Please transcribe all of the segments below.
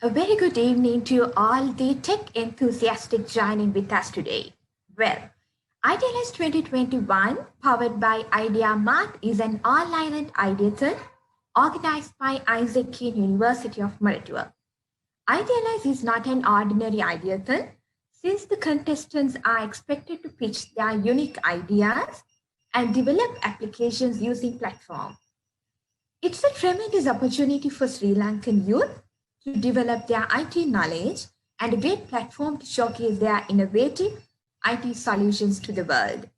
A very good evening to all the tech enthusiastic joining with us today. Well, Idealist 2021, powered by Idea Mart, is an online and ideathon organized by Isaac Keane University of Maratua. Idealize is not an ordinary ideathon, since the contestants are expected to pitch their unique ideas and develop applications using platform. It's a tremendous opportunity for Sri Lankan youth to develop their IT knowledge and a great platform to showcase their innovative IT solutions to the world.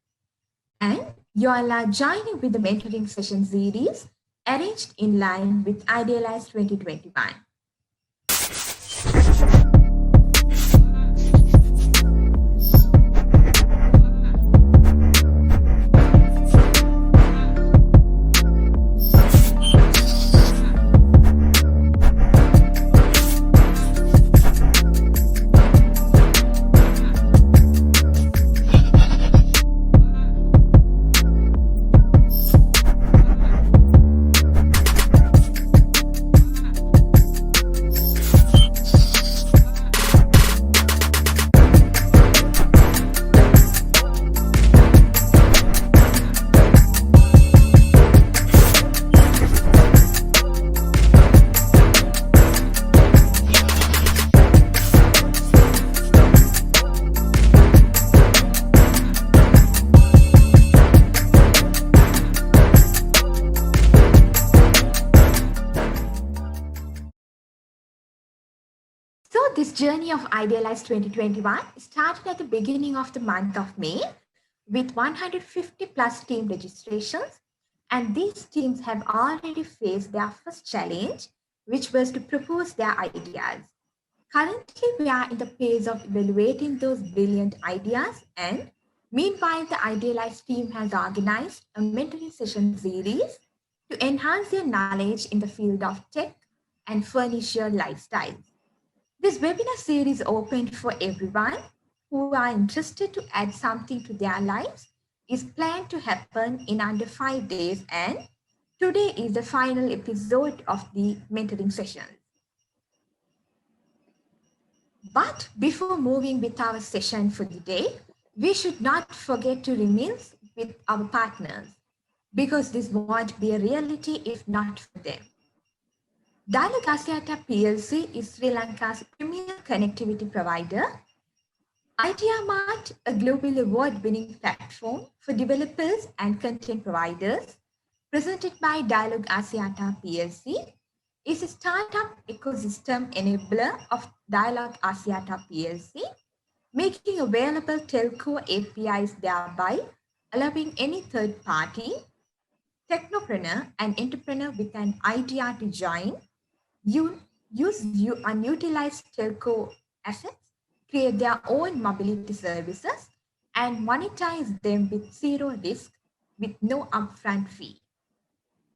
And you all are joining with the mentoring session series arranged in line with Idealize 2021. So, this journey of Idealize 2021 started at the beginning of the month of May with 150 plus team registrations, and these teams have already faced their first challenge, which was to propose their ideas. Currently, we are in the phase of evaluating those brilliant ideas, and meanwhile, the Idealize team has organized a mentoring session series to enhance their knowledge in the field of tech and furniture lifestyles. This webinar series open for everyone who are interested to add something to their lives is planned to happen in under 5 days, and today is the final episode of the mentoring session. But before moving with our session for the day, we should not forget to reminisce with our partners because this won't be a reality if not for them. Dialog Axiata PLC is Sri Lanka's premier connectivity provider. IdeaMart, a global award-winning platform for developers and content providers, presented by Dialog Axiata PLC, is a startup ecosystem enabler of Dialog Axiata PLC, making available telco APIs, thereby allowing any third party, technopreneur, and entrepreneur with an idea to join, use unutilized telco assets, create their own mobility services, and monetize them with zero risk with no upfront fee.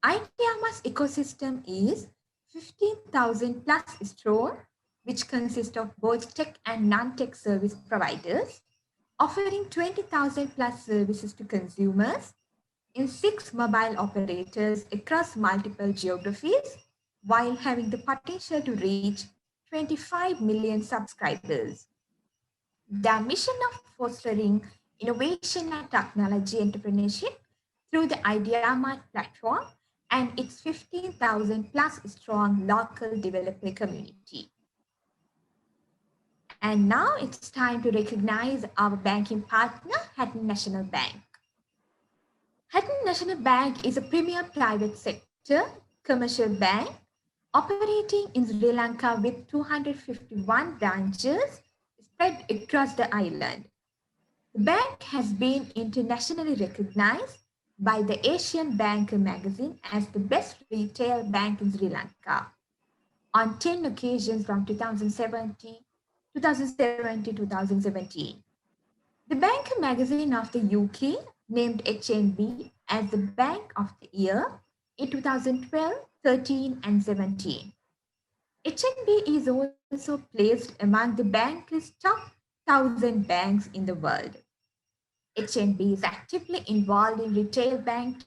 IdeaMa's ecosystem is 15,000 plus strong, which consists of both tech and non-tech service providers, offering 20,000 plus services to consumers in 6 mobile operators across multiple geographies, while having the potential to reach 25 million subscribers. Their mission of fostering innovation and technology entrepreneurship through the IdeaMart platform and its 15,000 plus strong local developer community. And now it's time to recognize our banking partner, Hatton National Bank. Hatton National Bank is a premier private sector commercial bank operating in Sri Lanka with 251 branches spread across the island. The bank has been internationally recognized by the Asian Banker magazine as the best retail bank in Sri Lanka on 10 occasions from 2007 to 2017. The Banker magazine of the UK named HNB as the Bank of the Year in 2012, 13, and 17. HNB is also placed among the bank's top 1,000 banks in the world. HNB is actively involved in retail banking,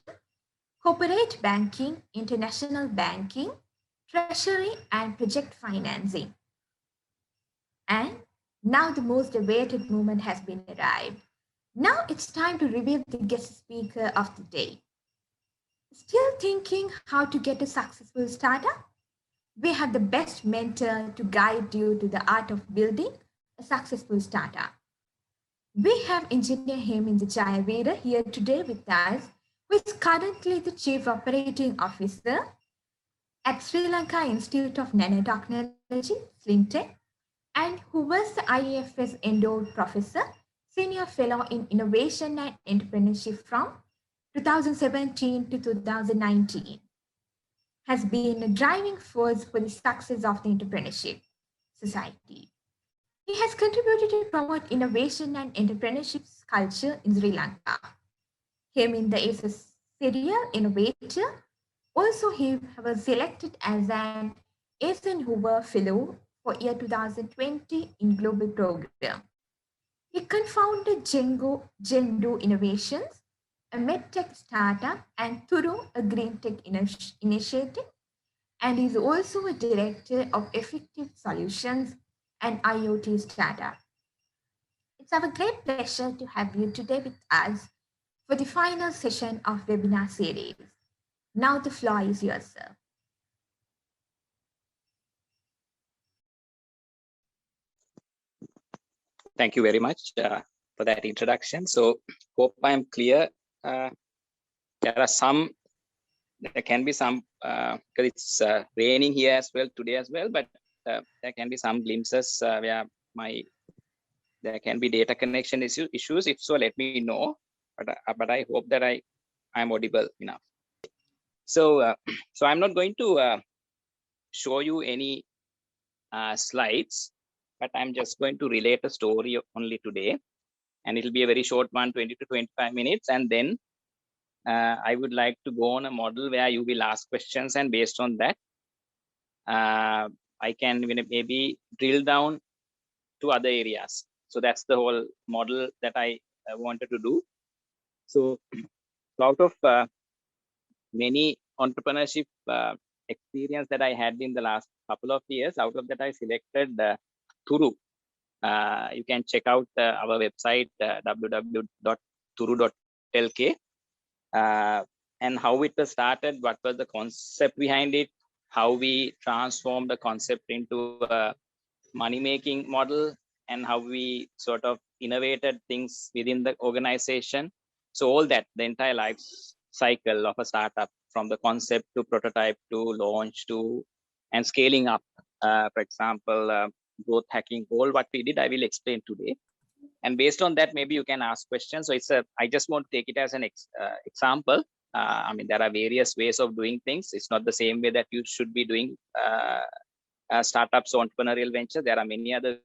corporate banking, international banking, treasury, and project financing. And now the most awaited moment has been arrived. Now it's time to reveal the guest speaker of the day. Still thinking how to get a successful startup? We have the best mentor to guide you to the art of building a successful startup. We have engineer Hemindra Jayavira here today with us, who is currently the Chief Operating Officer at Sri Lanka Institute of Nanotechnology, SLINTech, and who was the IFS Endowed Professor, Senior Fellow in Innovation and Entrepreneurship from 2017 to 2019, has been a driving force for the success of the entrepreneurship society. He has contributed to promote innovation and entrepreneurship culture in Sri Lanka. Hemindra is a serial innovator. Also, he was selected as an Eisenhower Fellow for year 2020 in Global Program. He co-founded Gendo Innovations, a medtech startup, and Turu, a green tech initiative, and is also a director of Effective Solutions, an IoT startup. It's our great pleasure to have you today with us for the final session of webinar series. Now the floor is yours, sir. Thank you very much for that introduction. So hope I'm clear. There can be some, because it's raining here as well today as well, but there can be some glimpses where there can be data connection issues. If so, let me know. But I hope that I'm audible enough. So so I'm not going to show you any slides, but I'm just going to relate a story only today, and it'll be a very short one, 20 to 25 minutes, and then I would like to go on a model where you will ask questions, and based on that, I can maybe drill down to other areas. So that's the whole model that I wanted to do. So out of many entrepreneurship experience that I had in the last couple of years, out of that I selected Turu. You can check out our website www.turu.lk, and how it was started, what was the concept behind it, how we transformed the concept into a money-making model, and how we sort of innovated things within the organization. So all that, the entire life cycle of a startup, from the concept to prototype to launch to and scaling up. For example, growth hacking, all what we did, I will explain today. And based on that, maybe you can ask questions. So I just want to take it as an example. I mean, there are various ways of doing things. It's not the same way that you should be doing startups or entrepreneurial venture. There are many other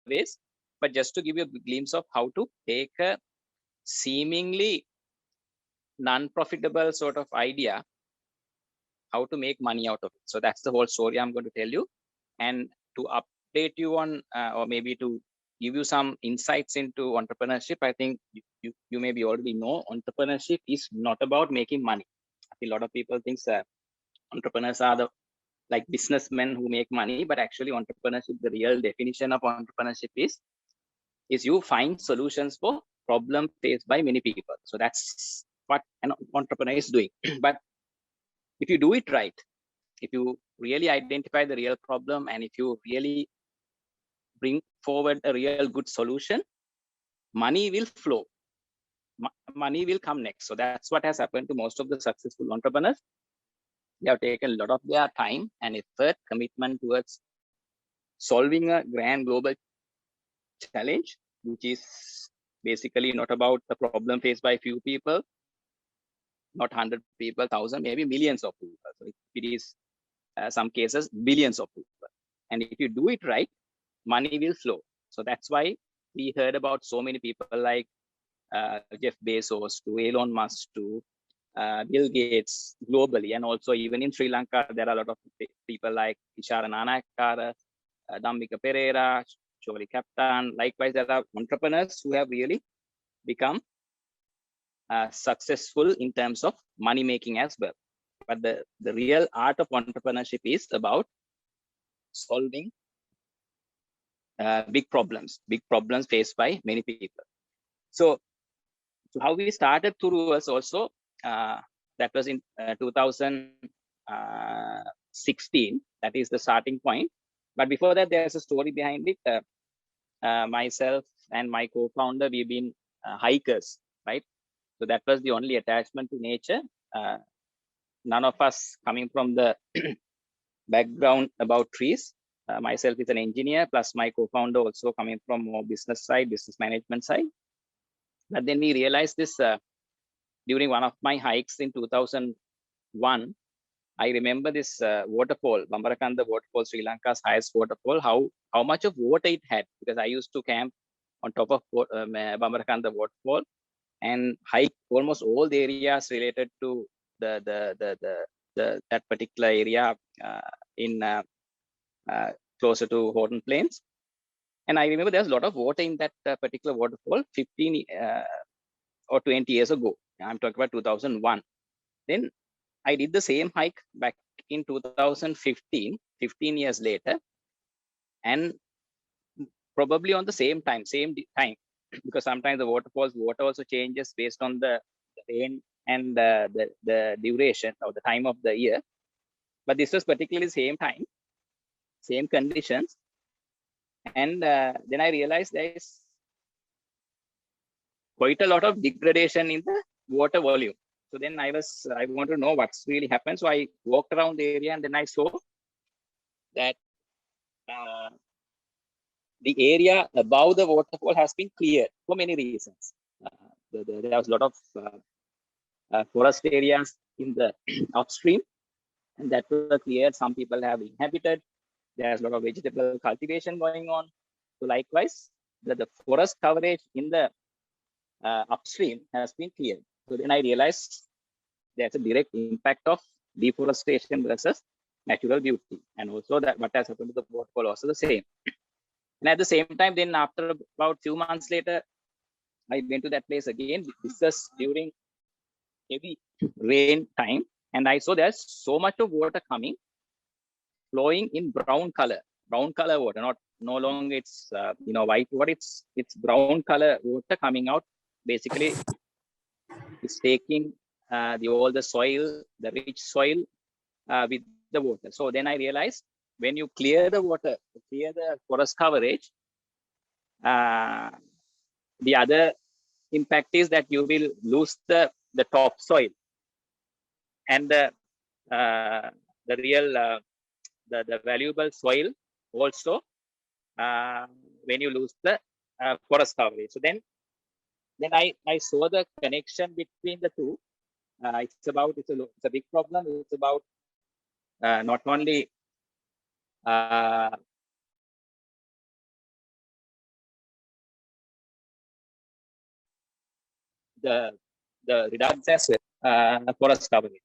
ways, but just to give you a glimpse of how to take a seemingly non-profitable sort of idea, how to make money out of it. So that's the whole story I'm going to tell you, and to update you on or maybe to give you some insights into entrepreneurship. I think you maybe already know entrepreneurship is not about making money. I think a lot of people think entrepreneurs are the like businessmen who make money, but actually entrepreneurship, the real definition of entrepreneurship is you find solutions for problem faced by many people. So that's what an entrepreneur is doing. But if you do it right, if you really identify the real problem, and if you really bring forward a real good solution, money will flow. Money will come next. So that's what has happened to most of the successful entrepreneurs. They have taken a lot of their time and effort, commitment towards solving a grand global challenge, which is basically not about the problem faced by few people, not 100 people, 1,000, maybe millions of people. So it is some cases billions of people. And if you do it right, money will flow. So that's why we heard about so many people like Jeff Bezos to Elon Musk to Bill Gates globally, and also even in Sri Lanka, there are a lot of people like Ishara Nanayakkara, Dhammika Pereira, Shirley Captain. Likewise, there are entrepreneurs who have really become successful in terms of money making as well. But the real art of entrepreneurship is about solving big problems faced by many people. So how we started Turu was also, that was in 2016. That is the starting point. But before that, there's a story behind it. Myself and my co-founder, we've been hikers, right? So that was the only attachment to nature. None of us coming from the background about trees. Myself is an engineer, plus my co-founder also coming from more business side, business management side. But then we realized this during one of my hikes in 2001. I remember this waterfall, Bambarakanda waterfall, Sri Lanka's highest waterfall, how much of water it had, because I used to camp on top of Bambarakanda waterfall and hike almost all the areas related to that particular area in closer to Horton Plains. And I remember there's a lot of water in that particular waterfall 15 or 20 years ago. I'm talking about 2001. Then I did the same hike back in 2015, 15 years later, and probably on the same time, because sometimes the water also changes based on the rain and the duration or the time of the year. But this was particularly same time, same conditions. And then I realized there is quite a lot of degradation in the water volume. So then I want to know what's really happened. So I walked around the area and then I saw that the area above the waterfall has been cleared for many reasons. There was a lot of forest areas in the upstream, and that were cleared. Some people have inhabited. There's a lot of vegetable cultivation going on. So likewise, the forest coverage in the upstream has been cleared. So then I realized there's a direct impact of deforestation versus natural beauty, and also that what has happened to the waterfall also the same. And at the same time, then after about 2 months later, I went to that place again. This was during heavy rain time, and I saw there's so much of water coming, flowing in brown color water, no longer it's white water. It's brown color water coming out. Basically, it's taking all the soil, the rich soil with the water. So then I realized when you clear the water, clear the forest coverage, the other impact is that you will lose the topsoil and the real the valuable soil also when you lose the forest coverage. So then I saw the connection between the two. It's a big problem. It's about not only the reduction as well, forest coverage.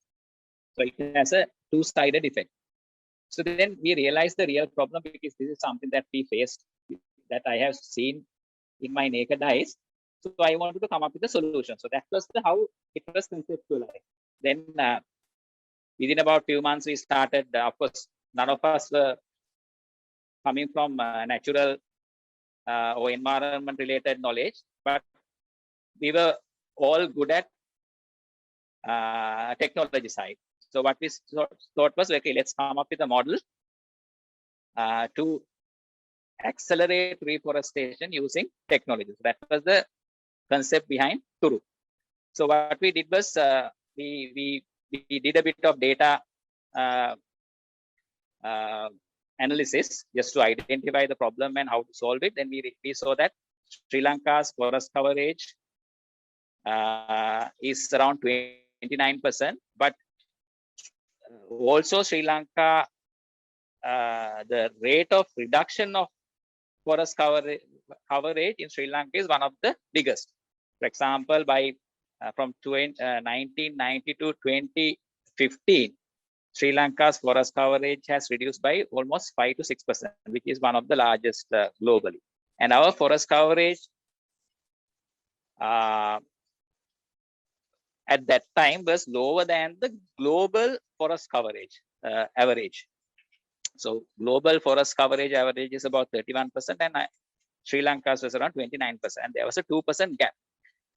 So it has a two-sided effect. So then we realized the real problem, because this is something that we faced, that I have seen in my naked eyes. So I wanted to come up with a solution. So that was how it was conceptualized. Then within about few months, we started. Of course, none of us were coming from natural or environment-related knowledge, but we were all good at technology side. So what we thought was, okay, let's come up with a model to accelerate reforestation using technology. So that was the concept behind Turu. So what we did was we did a bit of data analysis just to identify the problem and how to solve it. Then we saw that Sri Lanka's forest coverage is around 29%, but also Sri Lanka, the rate of reduction of forest coverage in Sri Lanka is one of the biggest. For example, by from 1990 to 2015, Sri Lanka's forest coverage has reduced by almost 5 to 6%, which is one of the largest globally. And our forest coverage at that time was lower than the global forest coverage average. So global forest coverage average is about 31%, and Sri Lanka's was around 29%. And there was a 2% gap.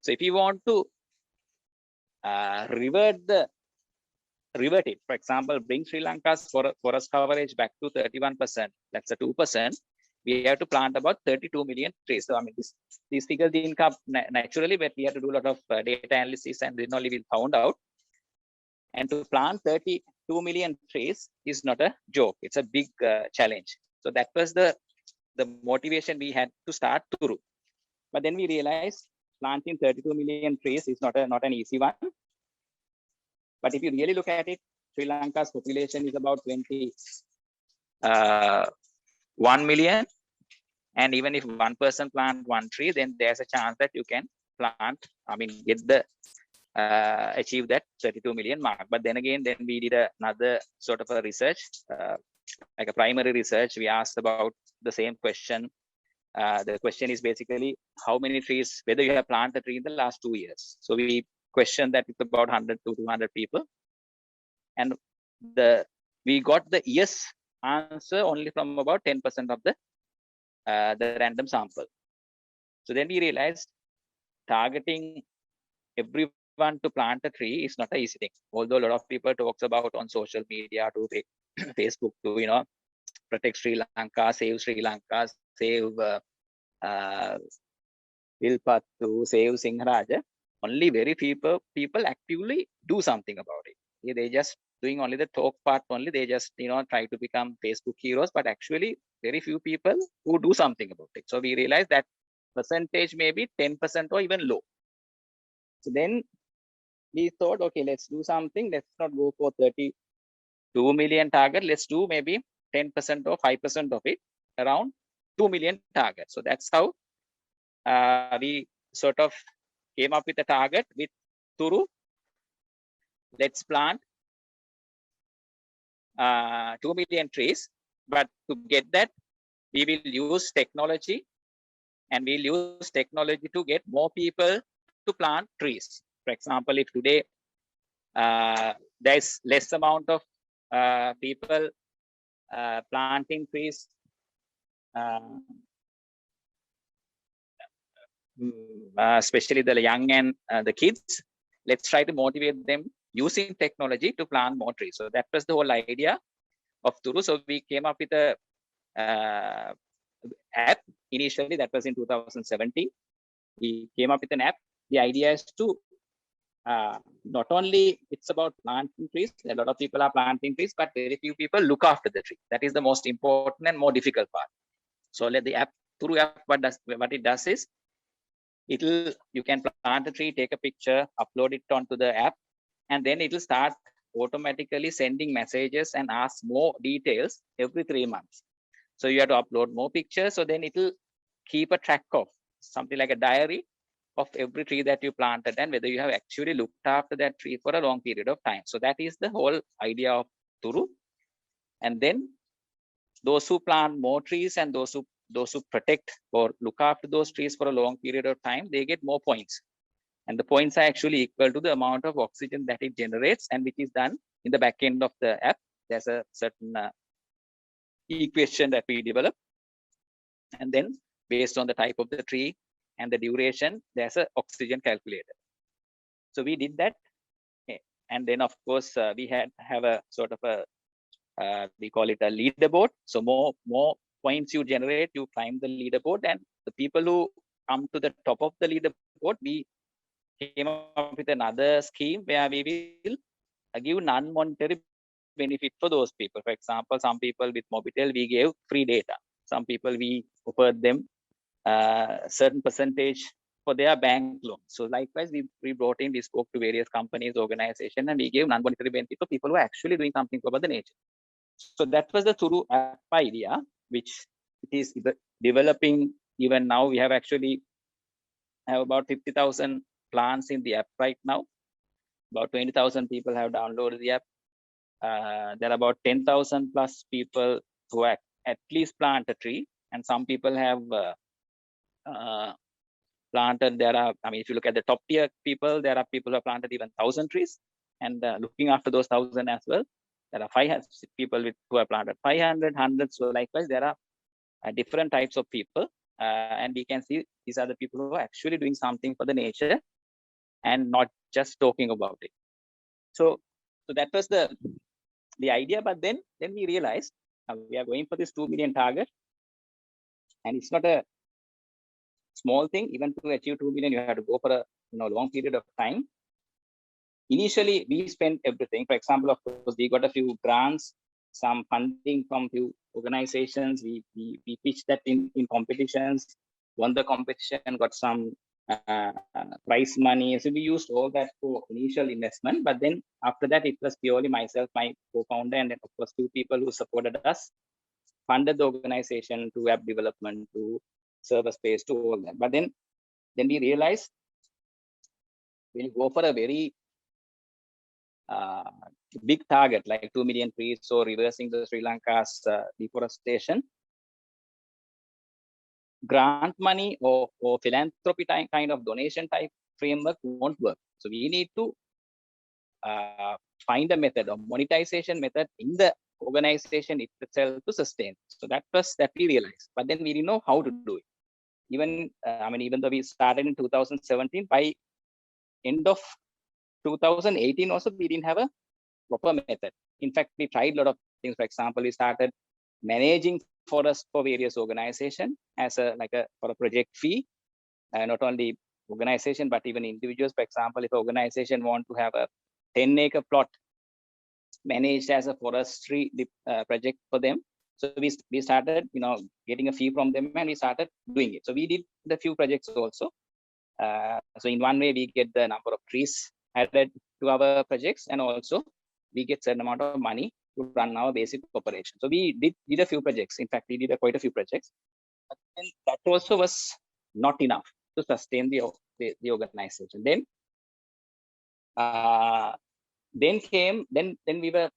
So if you want to revert it, for example, bring Sri Lanka's forest coverage back to 31%, that's a 2%, we have to plant about 32 million trees. So I mean, these figures didn't come naturally, but we had to do a lot of data analysis, and then only we found out. And to plant 32 million trees is not a joke. It's a big challenge. So that was the motivation we had to start Turu. But then we realized planting 32 million trees is not an easy one. But if you really look at it, Sri Lanka's population is about 21 million. And even if one person plant one tree, then there's a chance that you can plant, get the achieve that 32 million mark. But then again, then we did another sort of a research, like a primary research. We asked about the same question. The question is basically how many trees, whether you have planted a tree in the last 2 years. So we questioned that with about 100 to 200 people. And we got the yes answer only from about 10% of the random sample. So then we realized targeting everyone to plant a tree is not an easy thing. Although a lot of people talks about on social media, to Facebook, to protect Sri Lanka, save Sri Lanka, save Vilpattu, save Singharaja. Only very few people actively do something about it. They just doing only the talk part only. They just try to become Facebook heroes, but actually very few people who do something about it. So we realized that percentage may be 10% or even low. So then we thought, okay, let's do something. Let's not go for 32 million target. Let's do maybe 10% or 5% of it, around 2 million target. So that's how we sort of came up with a target with Turu. Let's plant 2 million trees. But to get that, we will use technology, and we'll use technology to get more people to plant trees. For example, if today there's less amount of people planting trees, especially the young and the kids, let's try to motivate them using technology to plant more trees. So that was the whole idea of Turu. So we came up with a app initially. That was in 2017. We came up with an app. The idea is to not only it's about planting trees, a lot of people are planting trees, but very few people look after the tree. That is the most important and more difficult part. So let the app, Turu app, what it does is, you can plant a tree, take a picture, upload it onto the app, and then it will start automatically sending messages and ask more details every 3 months. So you have to upload more pictures. So then it will keep a track of something like a diary of every tree that you planted and whether you have actually looked after that tree for a long period of time. So that is the whole idea of Turu. And then those who plant more trees and those who protect or look after those trees for a long period of time, they get more points. And the points are actually equal to the amount of oxygen that it generates, and which is done in the back end of the app. There's a certain equation that we develop. And then based on the type of the tree and the duration, there's an oxygen calculator. So we did that. And then, of course, we have a sort of a, we call it a leaderboard. So more points you generate, you climb the leaderboard. And the people who come to the top of the leaderboard, we came up with another scheme where we will give non-monetary benefit for those people. For example, some people with Mobitel, we gave free data. Some people, we offered them certain percentage for their bank loan. So likewise, we spoke to various companies, organizations, and we gave non-monetary benefit for people who are actually doing something about the nature. So that was the Turu app idea, which it is developing. Even now, we have actually about 50,000 plants in the app right now. About 20,000 people have downloaded the app. There are about 10,000 plus people who at least plant a tree, and some people have planted. If you look at the top tier people, there are people who have planted even 1,000 trees and looking after those 1,000 as well. there are 500 people who are planted 500, 100. So likewise, there are different types of people. And we can see these are the people who are actually doing something for the nature and not just talking about it. So that was the idea. But then we realized we are going for this 2 million target, and it's not a small thing. Even to achieve 2 million, you have to go for a long period of time. Initially, we spent everything. For example, of course, we got a few grants, some funding from few organizations. We pitched that in competitions, won the competition, got some prize money. So we used all that for initial investment. But then after that, it was purely myself, my co-founder, and then of course 2 people who supported us, funded the organization, to web development, to server space, to all that. But then we realized we'll go for a very big target like 2 million trees, so reversing the Sri Lanka's deforestation. Grant money or philanthropy kind of donation type framework won't work. So we need to find a method or monetization method in the organization itself to sustain. So that we realized, but then we didn't know how to do it. Even even though we started in 2017, by end of 2018 also we didn't have a proper method. In fact, we tried a lot of things. For example, we started managing forest for various organizations as for a project fee, not only organization but even individuals. For example, if an organization want to have a 10-acre plot managed as a forestry project for them, so we started getting a fee from them, and we started doing it. So we did the few projects also. So in one way, we get the number of trees added to our projects, and also we get certain amount of money to run our basic operation. So we did a few projects. In fact, we did quite a few projects. But then that also was not enough to sustain the organization. Then we were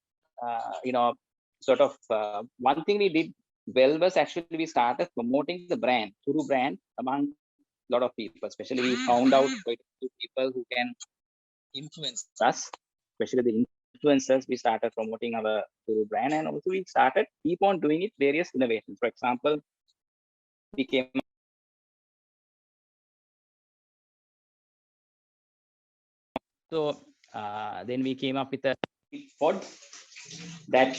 one thing we did well was actually we started promoting the brand, Turu brand, among a lot of people. Especially we found out quite a few people who can influence us, especially the influencers. We started promoting our Turu brand, and also we started keep on doing it, various innovations. For example, we came then we came up with a pod that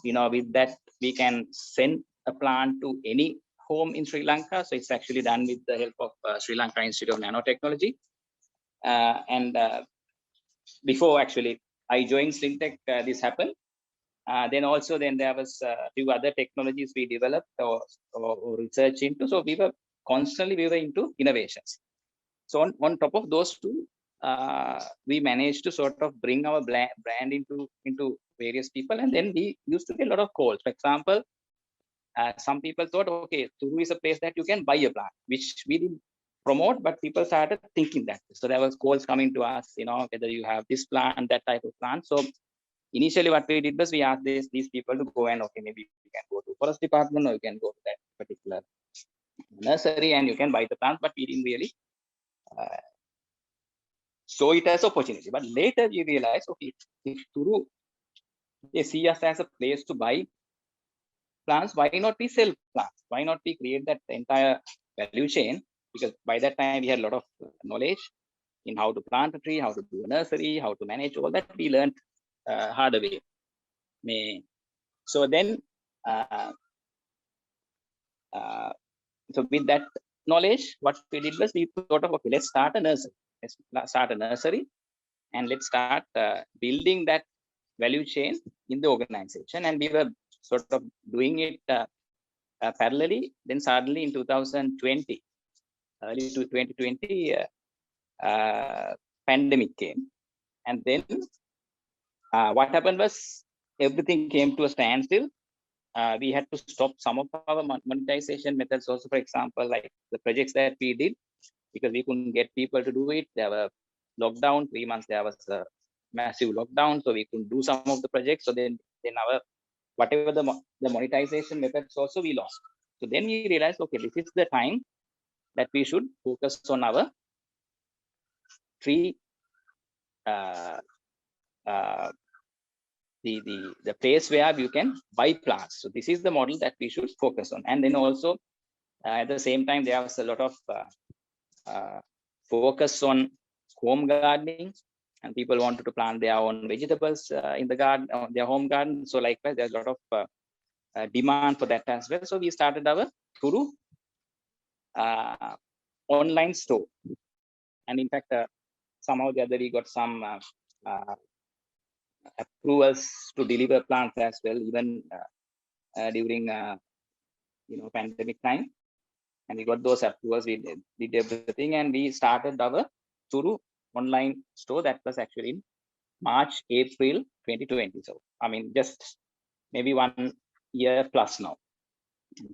with that we can send a plant to any home in Sri Lanka. So it's actually done with the help of Sri Lanka Institute of Nanotechnology. Before actually I joined Slimtech, this happened. Then there was a few other technologies we developed or research into. So we were into innovations. So on top of those two, we managed to sort of bring our brand into various people, and then we used to get a lot of calls. For example, some people thought, okay, Turu is a place that you can buy a plant, which we didn't promote, but people started thinking that. So there was calls coming to us, whether you have this plant, that type of plant. So initially what we did was we asked these people to go and, okay, maybe you can go to forest department, or you can go to that particular nursery and you can buy the plant, but we didn't really saw it as opportunity. But later we realized, okay, if Turu, they see us as a place to buy plants, why not we sell plants? Why not we create that entire value chain? Because by that time we had a lot of knowledge in how to plant a tree, how to do a nursery, how to manage all that. We learned harder way. So then, so with that knowledge, what we did was we thought of, okay, let's start a nursery. Let's start a nursery, and let's start building that value chain in the organization. And we were sort of doing it parallelly. Then suddenly in 2020, early to 2020, pandemic came, and then what happened was everything came to a standstill. We had to stop some of our monetization methods also. For example, like the projects that we did, because we couldn't get people to do it. There were lockdown, 3 months, there was a massive lockdown, so we couldn't do some of the projects. So then our, whatever the monetization methods also we lost. So then we realized, okay, this is the time that we should focus on our tree the place where you can buy plants. So this is the model that we should focus on. And then also at the same time, there's a lot of focus on home gardening, and people wanted to plant their own vegetables in the garden, their home garden. So likewise, there's a lot of demand for that as well. So we started our Turu online store, and in fact, somehow the other we got some approvals to deliver plants as well, even during pandemic time. And we got those approvals. We did everything, and we started our Turu online store. That was actually in March, April 2020. So I mean, just maybe 1 year plus now.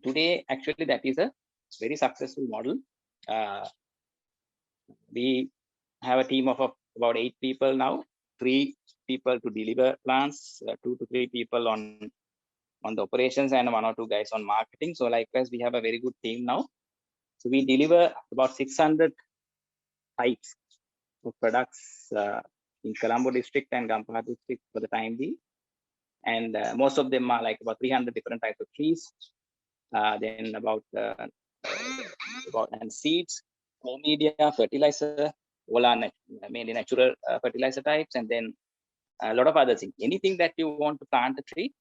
Today, actually, that is a very successful model. We have a team of about 8 people now, 3 people to deliver plants, 2 to 3 people on the operations, and 1 or 2 guys on marketing. So likewise, we have a very good team now. So we deliver about 600 types of products in Colombo district and Gampaha district for the time being. And most of them are like about 300 different types of trees. Then about and seeds, home media, fertilizer, all are mainly natural fertilizer types, and then a lot of other things. Anything that you want to plant a tree,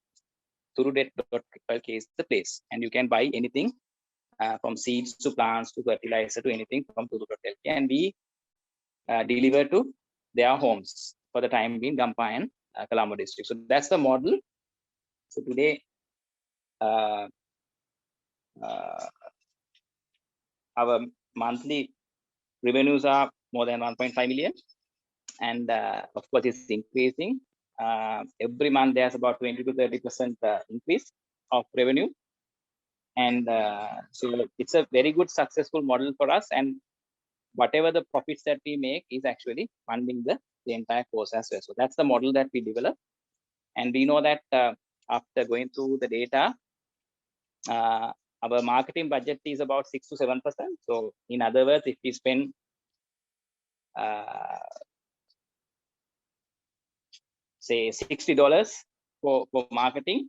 Turudek.lk is the place, and you can buy anything from seeds to plants to fertilizer to anything from Turudek.lk, and we deliver to their homes for the time being, Gampaha and Colombo district. So that's the model. So today, our monthly revenues are more than 1.5 million, and of course it's increasing. Every month there's about 20 to 30% increase of revenue, and so it's a very good successful model for us, and whatever the profits that we make is actually funding the entire course as well. So that's the model that we develop, and we know that after going through the data, our marketing budget is about 6 to 7%. So in other words, if we spend say $60 for marketing,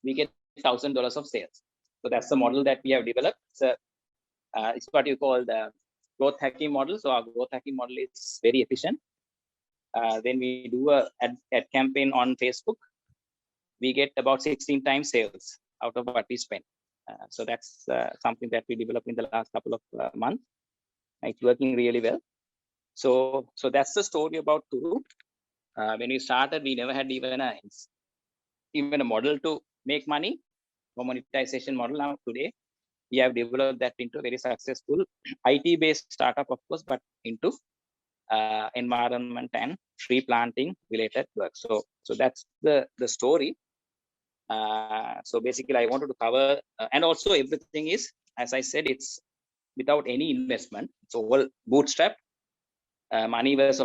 we get $1,000 of sales. So that's the model that we have developed. So it's what you call the growth hacking model. So our growth hacking model is very efficient. When we do a ad campaign on Facebook, we get about 16 times sales out of what we spend. So that's something that we developed in the last couple of months. It's working really well. So that's the story about Turu. When we started, we never had even a model to make money, or monetization model. Now today, we have developed that into a very successful IT-based startup, of course, but into environment and tree planting related work. So that's the story. So basically, I wanted to cover, and also everything is, as I said, it's without any investment. It's all bootstrapped. Money was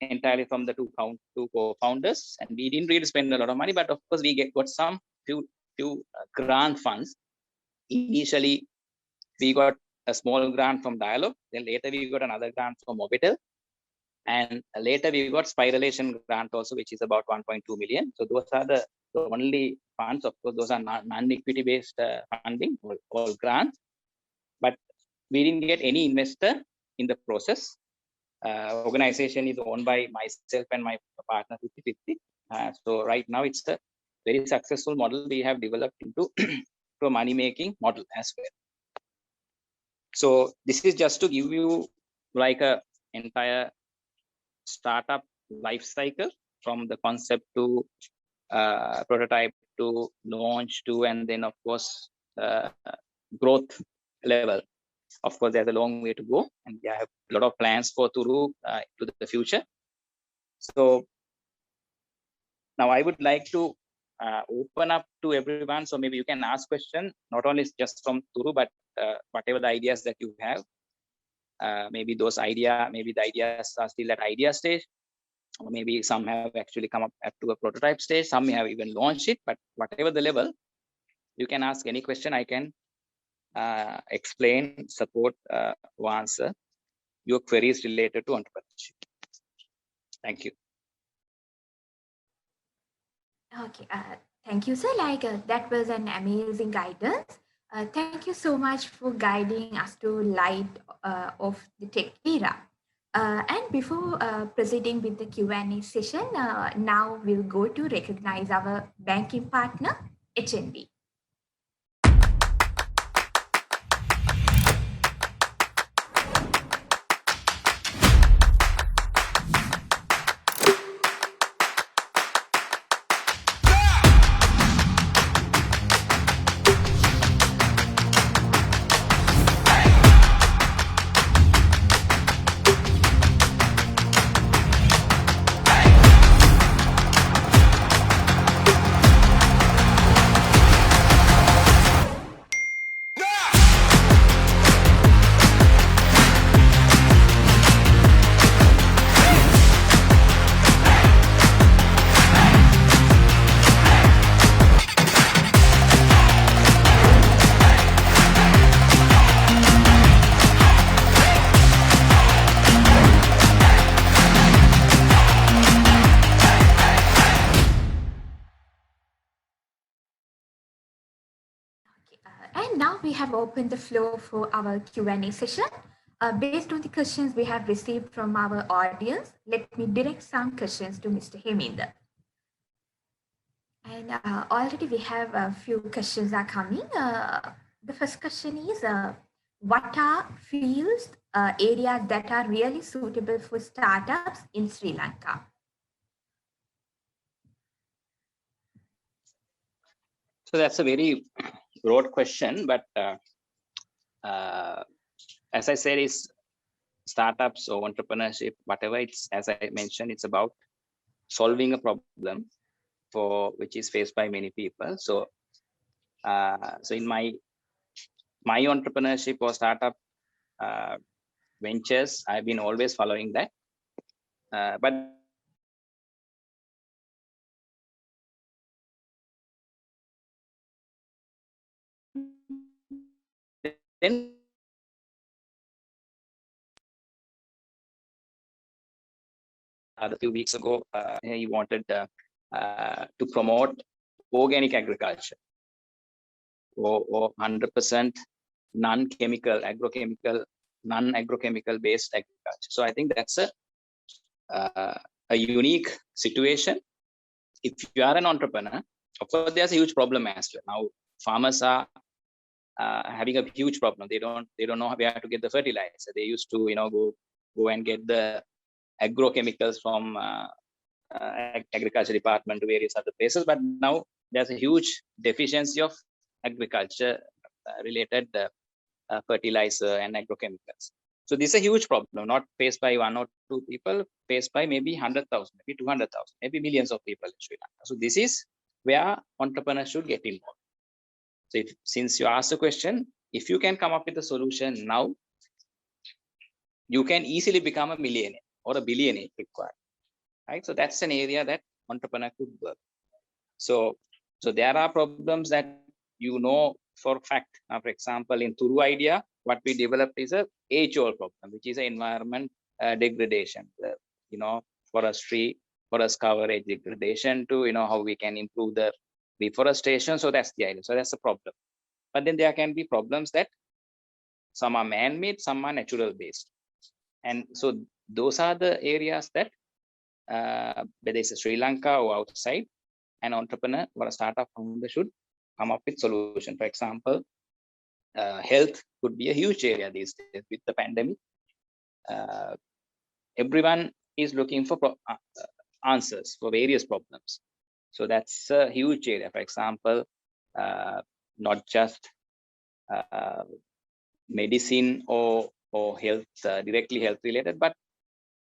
entirely from the two co-founders, and we didn't really spend a lot of money, but of course we got some few grant funds. Initially, we got a small grant from Dialog, then later we got another grant from Mobitel, and later we got Spiralation grant also, which is about 1.2 million. So those are the only funds. Of course, those are non-equity based funding, all grants, but we didn't get any investor in the process. Organization is owned by myself and my partner 50/50. So right now it's a very successful model we have developed into a money making model as well. So this is just to give you like a entire startup life cycle, from the concept to prototype to launch to, and then of course growth level. Of course, there's a long way to go, and we have a lot of plans for Turu to the future. So now I would like to open up to everyone. So maybe you can ask questions, not only just from Turu, but whatever the ideas that you have. Maybe the ideas are still at idea stage, or maybe some have actually come up to a prototype stage. Some may have even launched it, but whatever the level, you can ask any question. I can explain, support, or answer your queries related to entrepreneurship. Thank you. Okay, thank you, sir. That was an amazing guidance. Thank you so much for guiding us to light of the tech era. And before proceeding with the Q&A session, now we'll go to recognize our banking partner, HNB. And now we have opened the floor for our Q&A session. Based on the questions we have received from our audience, let me direct some questions to Mr. Heminder. And already we have a few questions are coming. The first question is, what are fields, areas that are really suitable for startups in Sri Lanka? So that's a very broad question, but as I said, is startups or entrepreneurship, whatever it's, as I mentioned, it's about solving a problem for which is faced by many people. So, so in my entrepreneurship or startup ventures, I've been always following that. But then a few weeks ago, he wanted to promote organic agriculture or 100% non-chemical, non-agrochemical based agriculture. So I think that's a unique situation. If you are an entrepreneur, of course, there's a huge problem as well. Now, farmers are having a huge problem. They don't know where to get the fertilizer. They used to, go and get the agrochemicals from agriculture department to various other places. But now there's a huge deficiency of agriculture related fertilizer and agrochemicals. So this is a huge problem, not faced by one or two people, faced by maybe 100,000, maybe 200,000, maybe millions of people in Sri Lanka. So this is where entrepreneurs should get involved. So since you asked the question, if you can come up with a solution now, you can easily become a millionaire or a billionaire required, right? So that's an area that entrepreneur could work. So there are problems that for a fact. Now, for example, in Turu Idea, what we developed is a age-old problem, which is an environment degradation, forestry, forest coverage degradation to, how we can improve the reforestation. So that's the idea. So that's the problem. But then there can be problems that some are man-made, some are natural based. And so those are the areas that whether it's Sri Lanka or outside, an entrepreneur or a startup founder should come up with solution. For example, health could be a huge area these days with the pandemic. Everyone is looking for answers for various problems. So that's a huge area. For example, not just medicine or health, directly health related, but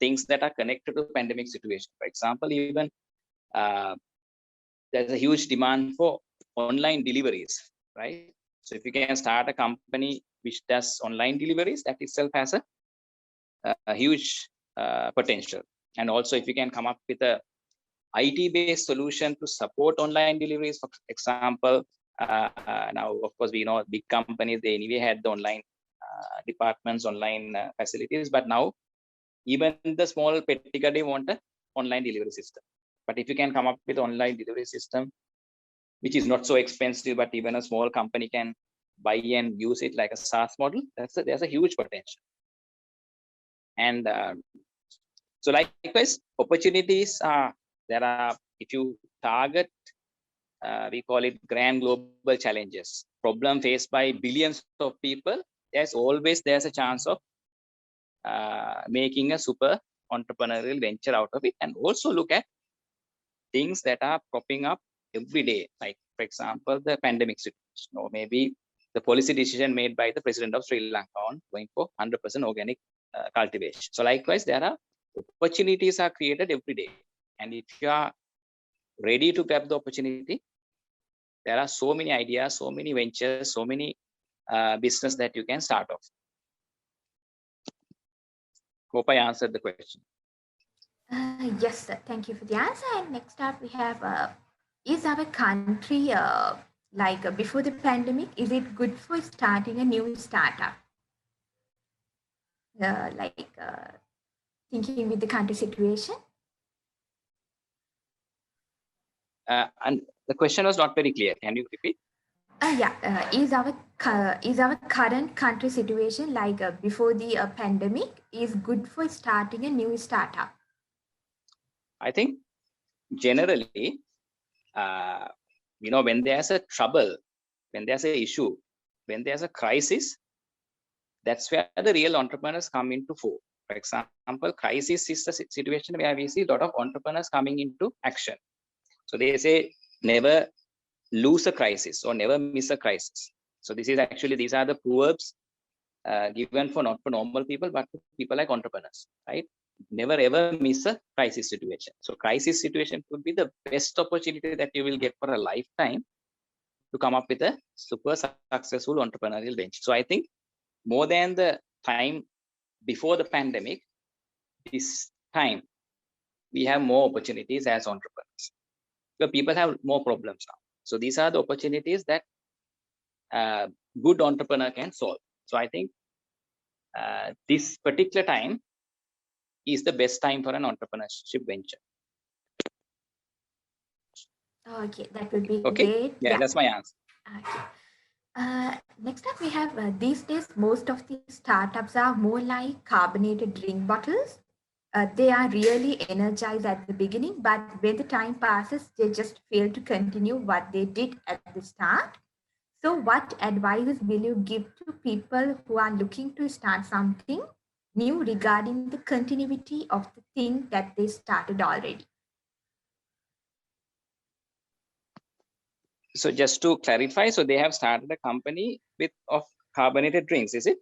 things that are connected to the pandemic situation. For example, even there's a huge demand for online deliveries, right? So if you can start a company which does online deliveries, that itself has a huge potential. And also if you can come up with a IT-based solution to support online deliveries, for example, now, of course, we know big companies, they anyway had the online departments, online facilities, but now even the small petty they want an online delivery system. But if you can come up with online delivery system, which is not so expensive, but even a small company can buy and use it like a SaaS model, there's a huge potential. And so likewise, opportunities are, there are, if you target, we call it grand global challenges, problem faced by billions of people, there's a chance of making a super entrepreneurial venture out of it. And also look at things that are popping up every day, like for example, the pandemic situation, or maybe the policy decision made by the president of Sri Lanka on going for 100% organic cultivation. So likewise, there are opportunities are created every day. And if you are ready to grab the opportunity, there are so many ideas, so many ventures, so many business that you can start off. Hope I answered the question. Yes, sir. Thank you for the answer. And next up, we have is our country before the pandemic? Is it good for starting a new startup? Thinking with the country situation. And the question was not very clear. Can you repeat? Is our current country situation before the pandemic is good for starting a new startup? I think generally, when there's a trouble, when there's an issue, when there's a crisis, that's where the real entrepreneurs come into fore. For example, crisis is the situation where we see a lot of entrepreneurs coming into action. So they say never lose a crisis or never miss a crisis. So this is actually, these are the proverbs given for not for normal people, but for people like entrepreneurs, right? Never ever miss a crisis situation. So crisis situation could be the best opportunity that you will get for a lifetime to come up with a super successful entrepreneurial venture. So I think more than the time before the pandemic, this time we have more opportunities as entrepreneurs. So people have more problems now. So these are the opportunities that good entrepreneur can solve. So I think this particular time is the best time for an entrepreneurship venture. Okay, that would be okay. great. Yeah, that's my answer. Okay. Next up, we have these days, most of the startups are more like carbonated drink bottles. They are really energized at the beginning, but when the time passes, they just fail to continue what they did at the start. So, what advices will you give to people who are looking to start something new regarding the continuity of the thing that they started already? So just to clarify, so they have started a company of carbonated drinks, is it?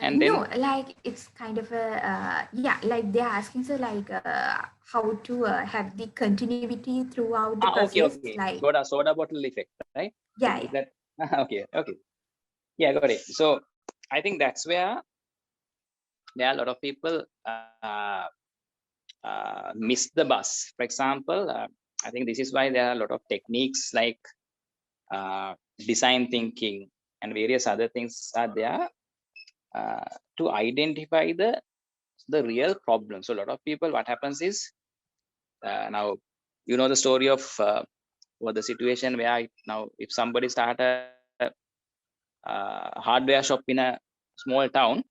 And no, it's kind of a like they're asking, so how to have the continuity throughout the process. Okay. Like soda bottle effect, right? Yeah. Is that okay? Yeah, got it. So I think that's where there are a lot of people miss the bus. For example, I think this is why there are a lot of techniques like design thinking and various other things are there to identify the real problem. So a lot of people, what happens is now the story of or the situation where now if somebody start a hardware shop in a small town,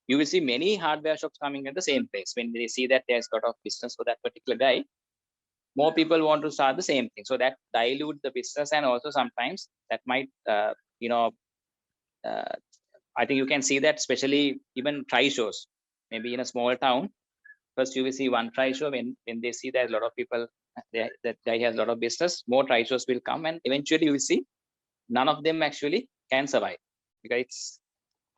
you will see many hardware shops coming at the same place. When they see that there's a lot of business for that particular guy, more people want to start the same thing. So that dilute the business, and also sometimes that might I think you can see that especially even tri shows, maybe in a small town. First you will see one tri show, when they see there's a lot of people, that guy has a lot of business, more tri shows will come, and eventually you will see none of them actually can survive, because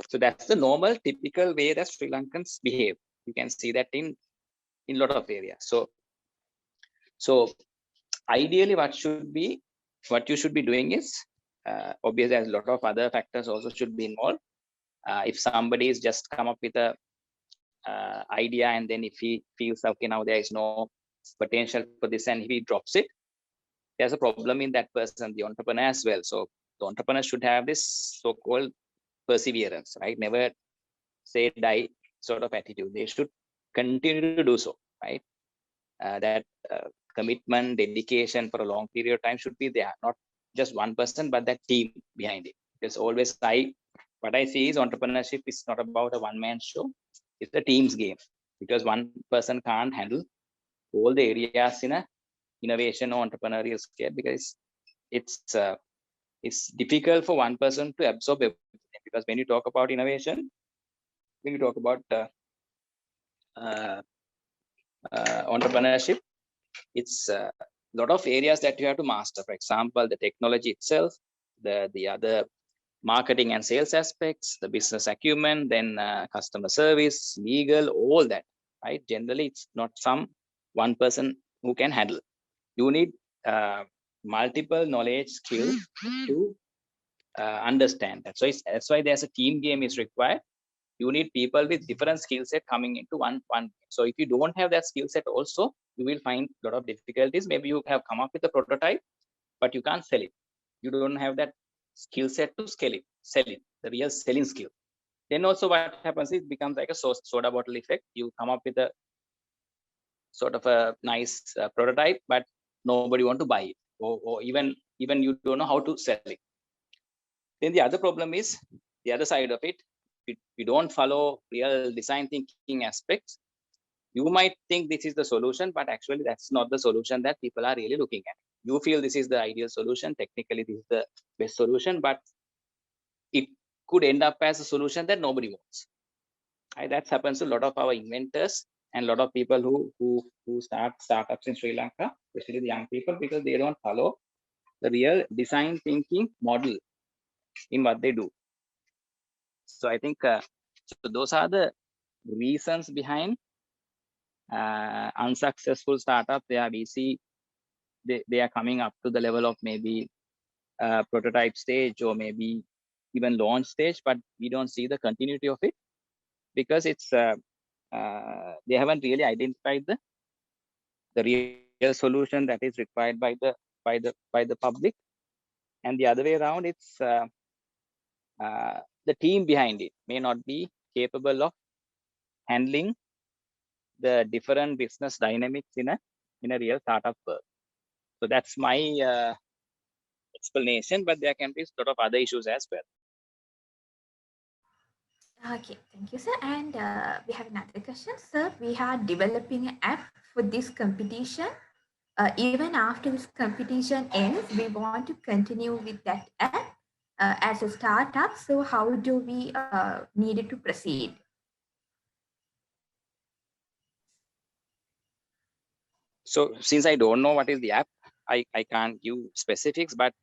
so that's the normal typical way that Sri Lankans behave. You can see that in a lot of areas. So ideally what you should be doing is obviously there's a lot of other factors also should be involved. If somebody is just come up with a idea, and then if he feels okay, now there is no potential for this, and if he drops it, there's a problem in that person, the entrepreneur as well. So the entrepreneur should have this so-called perseverance, right? Never say die sort of attitude. They should continue to do so, right? That commitment, dedication for a long period of time should be there. Not just one person, but that team behind it. Because always what I see is entrepreneurship is not about a one-man show. It's a team's game, because one person can't handle all the areas in a innovation or entrepreneurial scale, because it's difficult for one person to absorb everything. Because when you talk about innovation, when you talk about entrepreneurship, it's a lot of areas that you have to master. For example, the technology itself, the other marketing and sales aspects, the business acumen, then customer service, legal, all that, right? Generally, it's not some one person who can handle. You need multiple knowledge skills to understand that. So that's why there's a team game is required. You need people with different skill set coming into one. So if you don't have that skill set also, you will find a lot of difficulties. Maybe you have come up with a prototype, but you can't sell it. You don't have that skill set to sell it, the real selling skill. Then also what happens is it becomes like a soda bottle effect. You come up with a sort of a nice prototype, but nobody want to buy it, or even you don't know how to sell it. Then the other problem is the other side of it. If you don't follow real design thinking aspects, you might think this is the solution, but actually that's not the solution that people are really looking at. You feel this is the ideal solution, technically this is the best solution, but it could end up as a solution that nobody wants. Right? That happens to a lot of our inventors and a lot of people who start startups in Sri Lanka, especially the young people, because they don't follow the real design thinking model in what they do. So I think so those are the reasons behind unsuccessful startup where we see they are coming up to the level of maybe prototype stage or maybe even launch stage, but we don't see the continuity of it, because it's they haven't really identified the real solution that is required by the public. And the other way around, it's the team behind it may not be capable of handling the different business dynamics in a real startup world. So that's my explanation, but there can be a lot of other issues as well. Okay, thank you, sir. And we have another question, sir. We are developing an app for this competition. Even after this competition ends, we want to continue with that app as a startup. So how do we need to proceed? So since I don't know what is the app, I can't give specifics, but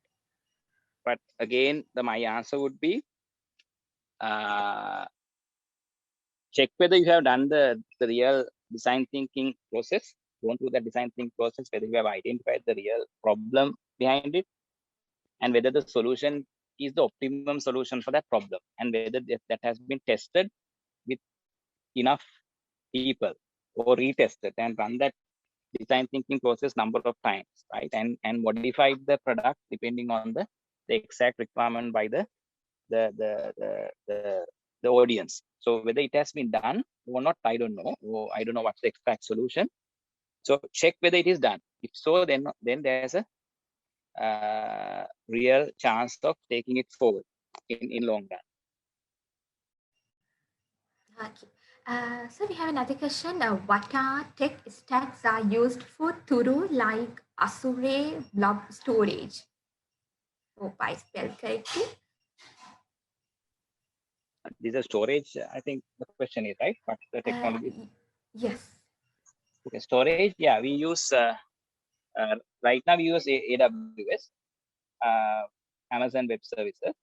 again, my answer would be check whether you have done the real design thinking process. Go through the design thinking process, whether you have identified the real problem behind it, and whether the solution is the optimum solution for that problem, and whether that has been tested with enough people or retested and run that design thinking process number of times, right? And modified the product depending on the exact requirement by the audience. So whether it has been done or not, I don't know, or I don't know what's the exact solution. So check whether it is done. If so, then there's a real chance of taking it forward in long run. Okay. So we have another question. What are tech stacks are used for Turu, like Azure Blob Storage? Hope I spelled correctly. These are storage. I think the question is right. What's the technology? Yes. Okay, storage. Yeah, we use right now we use AWS, Amazon Web Services,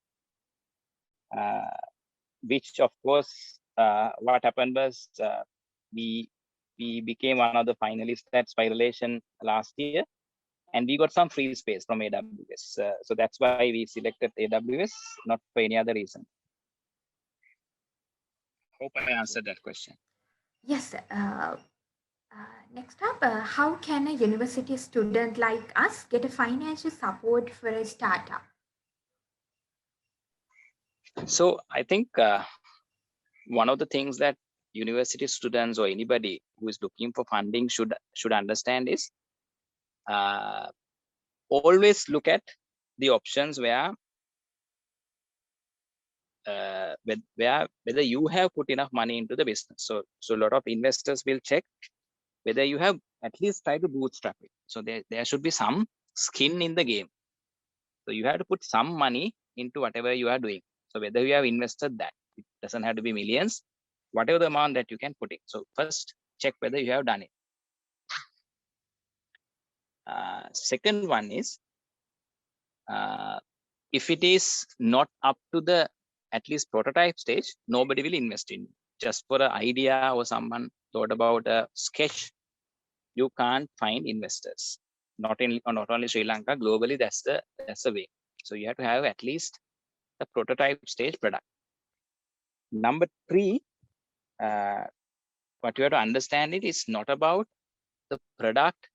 which of course what happened was we became one of the finalists at Spiralation last year, and we got some free space from AWS. So that's why we selected AWS, not for any other reason. Hope I answered that question. Yes. Next up, how can a university student like us get a financial support for a startup? So I think one of the things that university students or anybody who is looking for funding should understand is always look at the options where whether you have put enough money into the business. So a lot of investors will check whether you have at least tried to bootstrap it. So there should be some skin in the game. So you have to put some money into whatever you are doing. So whether you have invested that, it doesn't have to be millions, whatever the amount that you can put in. So first check whether you have done it. Second one is, if it is not up to the at least prototype stage, nobody will invest in. Just for an idea or someone thought about a sketch, you can't find investors. Not only Sri Lanka, globally, that's the way. So you have to have at least the prototype stage product. Number 3, what you have to understand, it is not about the product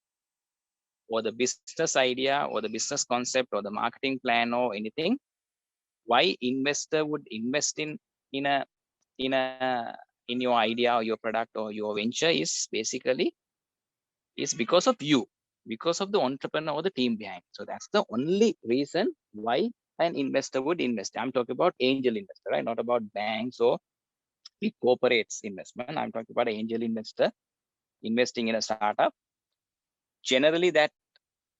or the business idea or the business concept or the marketing plan or anything. Why investor would invest in your idea or your product or your venture is basically because of you, because of the entrepreneur or the team behind. So that's the only reason why an investor would invest. I'm talking about angel investor, right? Not about banks or big corporates investment. I'm talking about an angel investor investing in a startup. Generally, that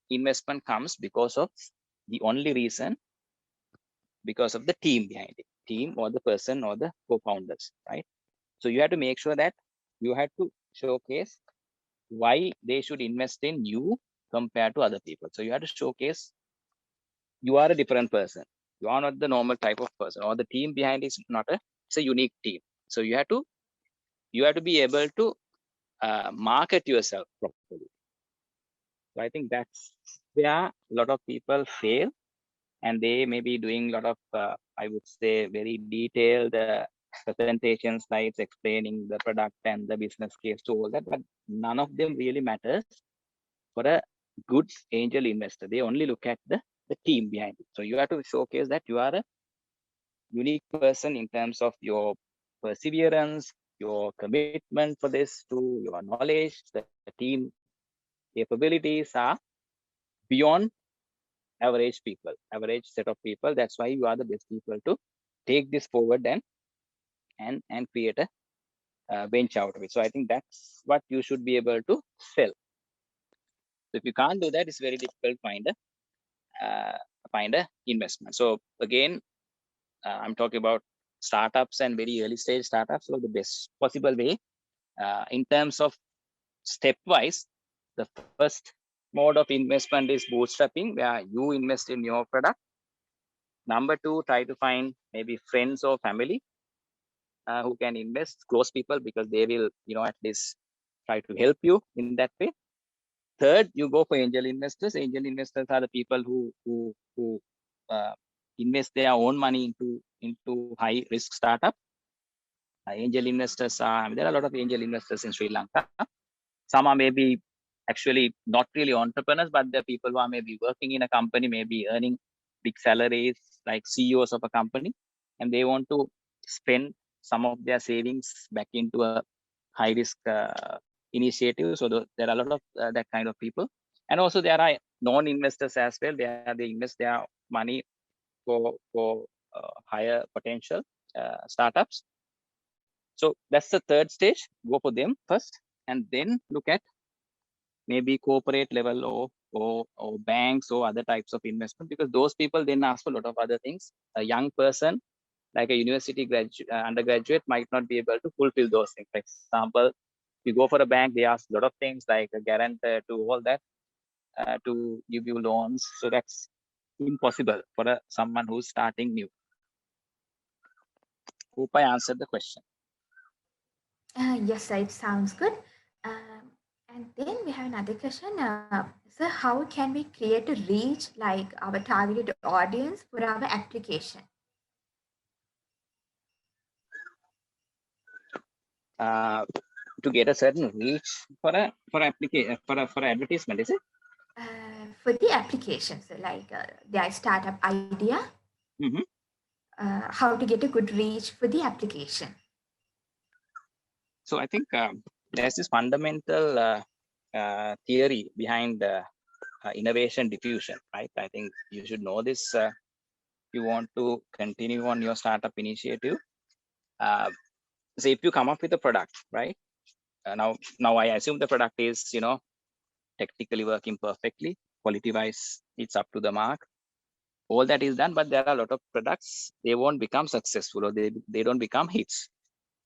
investment comes because of the only reason, because of the team behind it, team or the person or the co-founders, right? So you have to make sure that you have to showcase why they should invest in you compared to other people. So you have to showcase you are a different person. You are not the normal type of person, or the team behind is not it's a unique team. So you have to be able to market yourself properly. So I think that's where a lot of people fail, and they may be doing a lot of, I would say, very detailed presentation slides explaining the product and the business case to all that, but none of them really matters for a good angel investor. They only look at the team behind it. So you have to showcase that you are a unique person in terms of your perseverance, your commitment for this, to your knowledge. The team capabilities are beyond average people, average set of people. That's why you are the best people to take this forward and create a bench out of it. So I think that's what you should be able to sell. So if you can't do that, it's very difficult to find a investment. So again, I'm talking about startups and very early stage startups. So the best possible way, in terms of stepwise, the first mode of investment is bootstrapping, where you invest in your product. Number 2, try to find maybe friends or family who can invest, close people, because they will, at least try to help you in that way. Third, you go for angel investors. Angel investors are the people who invest their own money into high risk startup. Angel investors there are a lot of angel investors in Sri Lanka. Some are maybe actually not really entrepreneurs, but they're people who are maybe working in a company, maybe earning big salaries, like CEOs of a company, and they want to spend some of their savings back into a high risk initiative. So there are a lot of that kind of people. And also there are non-investors as well. They invest their money for higher potential startups. So that's the third stage. Go for them first, and then look at maybe corporate level or banks or other types of investment, because those people then ask for a lot of other things. A young person, like a university undergraduate, might not be able to fulfill those things. For example, you go for a bank, they ask a lot of things like a guarantor to all that to give you loans. So that's impossible for someone who's starting new. Hope I answered the question. Yes, sir, it sounds good. And then we have another question. So how can we create a reach like our targeted audience for our application? To get a certain reach for application for advertisement, is it? For the application, so like their startup idea, Mm-hmm. How to get a good reach for the application. So I think there's this fundamental theory behind innovation diffusion, right? I think you should know this. You want to continue on your startup initiative. So if you come up with a product, right? Now I assume the product is, technically working perfectly, quality wise, it's up to the mark. All that is done, but there are a lot of products, they won't become successful, or they don't become hits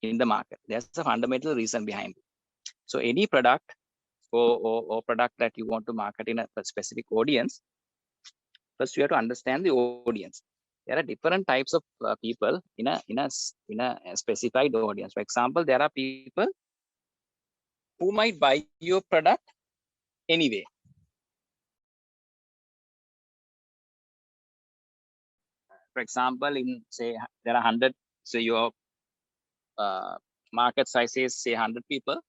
in the market. There's a fundamental reason behind it. So any product or product that you want to market in a specific audience, first you have to understand the audience. There are different types of people in a specified audience. For example, there are people who might buy your product anyway. For example, in say there are 100, so your market size is say 100 people.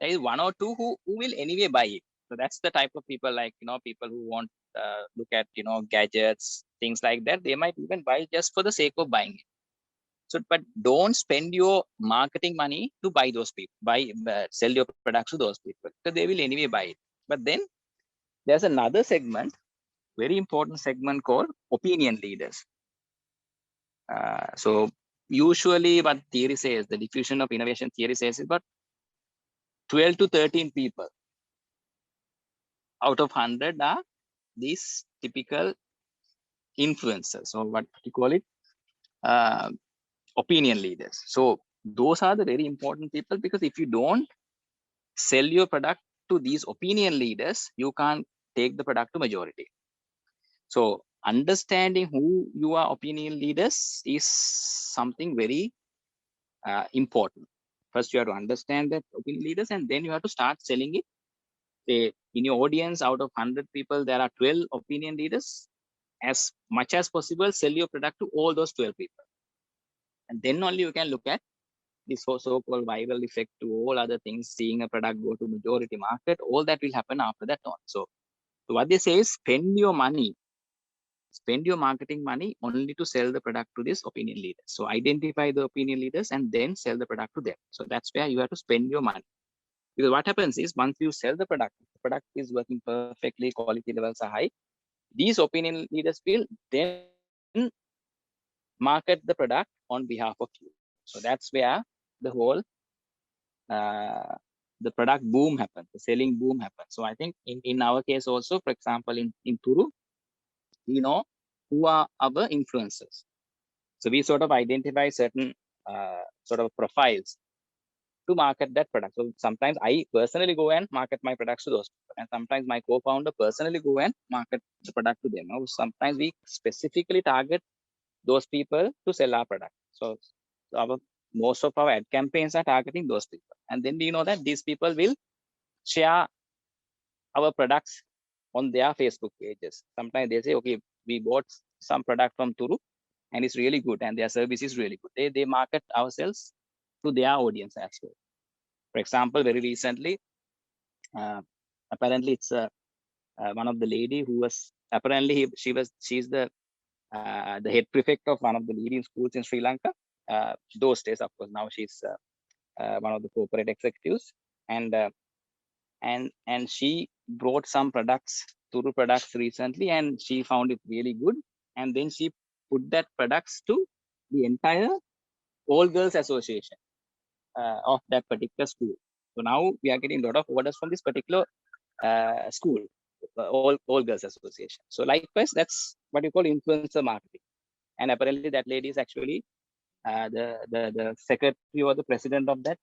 There is one or two who will anyway buy it. So that's the type of people, like, people who want look at, gadgets, things like that. They might even buy just for the sake of buying it. So, but don't spend your marketing money to buy those people, sell your products to those people, because they will anyway buy it. But then there's another segment, very important segment, called opinion leaders. So usually what theory says, the diffusion of innovation theory says, is about 12 to 13 people out of 100 are these typical influencers, or what you call it, opinion leaders. So those are the very important people, because if you don't sell your product to these opinion leaders, you can't take the product to majority. So understanding who your opinion leaders is something very important. First, you have to understand that opinion leaders, and then you have to start selling it. Say, in your audience, out of 100 people, there are 12 opinion leaders. As much as possible, sell your product to all those 12 people. And then only you can look at this so-called viral effect to all other things, seeing a product go to majority market. All that will happen after that on. So what they say is, spend your marketing money only to sell the product to this opinion leaders. So identify the opinion leaders and then sell the product to them. So that's where you have to spend your money. Because what happens is, once you sell the product is working perfectly, quality levels are high, these opinion leaders will then market the product on behalf of you. So that's where the whole the product boom happens, the selling boom happens. So I think in our case also, for example, in Turu, we know who are our influencers. So we sort of identify certain sort of profiles to market that product. So sometimes I personally go and market my products to those people, and sometimes my co-founder personally go and market the product to them. Or sometimes we specifically target those people to sell our product. So most of our ad campaigns are targeting those people, and then we know that these people will share our products on their Facebook pages. Sometimes they say, okay, we bought some product from Turu and it's really good, and their service is really good. They market ourselves to their audience as well. For example, very recently, apparently it's one of the lady who was apparently she's the head prefect of one of the leading schools in Sri Lanka. Those days, of course, now she's one of the corporate executives, and she brought some Turu products recently, and she found it really good, and then she put that products to the entire all girls association of that particular school. So now we are getting a lot of orders from this particular school, all girls association. So likewise, that's what you call influencer marketing. And apparently that lady is actually the secretary or the president of that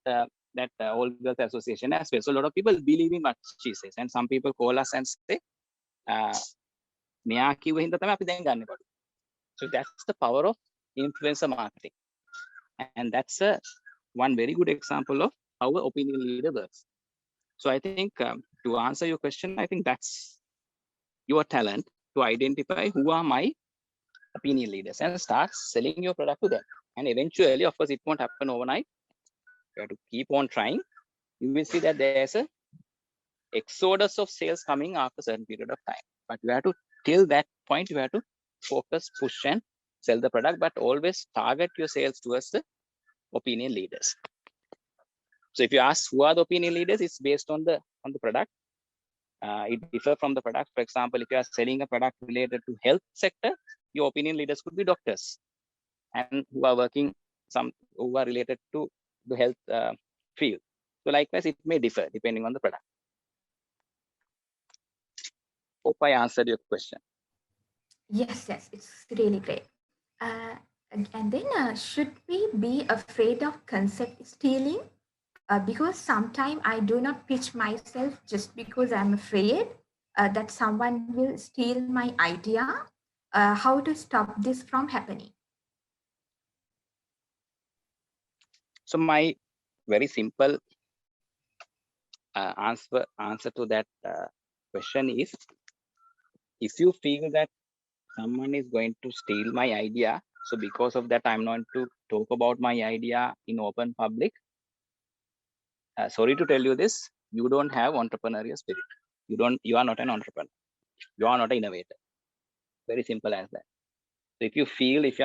all girls association as well. So a lot of people believe in what she says, and some people call us and say, මෙයා කිව්ව හින්දා තමයි අපි දැන් ගන්න කොට. So that's the power of influencer marketing, and that's one very good example of how an opinion leader works. So I think to answer your question, I think that's your talent, to identify who are my opinion leaders and start selling your product to them. And eventually, of course, it won't happen overnight. You have to keep on trying. You will see that there's a exodus of sales coming after a certain period of time. But you have to, till that point, you have to focus, push, and sell the product, but always target your sales towards the opinion leaders. So if you ask who are the opinion leaders, it's based on the product. it differs from the product. For example, if you are selling a product related to health sector, your opinion leaders could be doctors and who are working who are related to the health field. So likewise, it may differ depending on the product. Hope I answered your question. Yes, it's really great. And then should we be afraid of concept stealing? Because sometimes I do not pitch myself just because I'm afraid that someone will steal my idea. How to stop this from happening? So my very simple answer to that question is, if you feel that someone is going to steal my idea, so because of that I'm not to talk about my idea in open public, sorry to tell you this, you don't have entrepreneurial spirit. You are not an entrepreneur. You are not an innovator. Very simple as that. So if you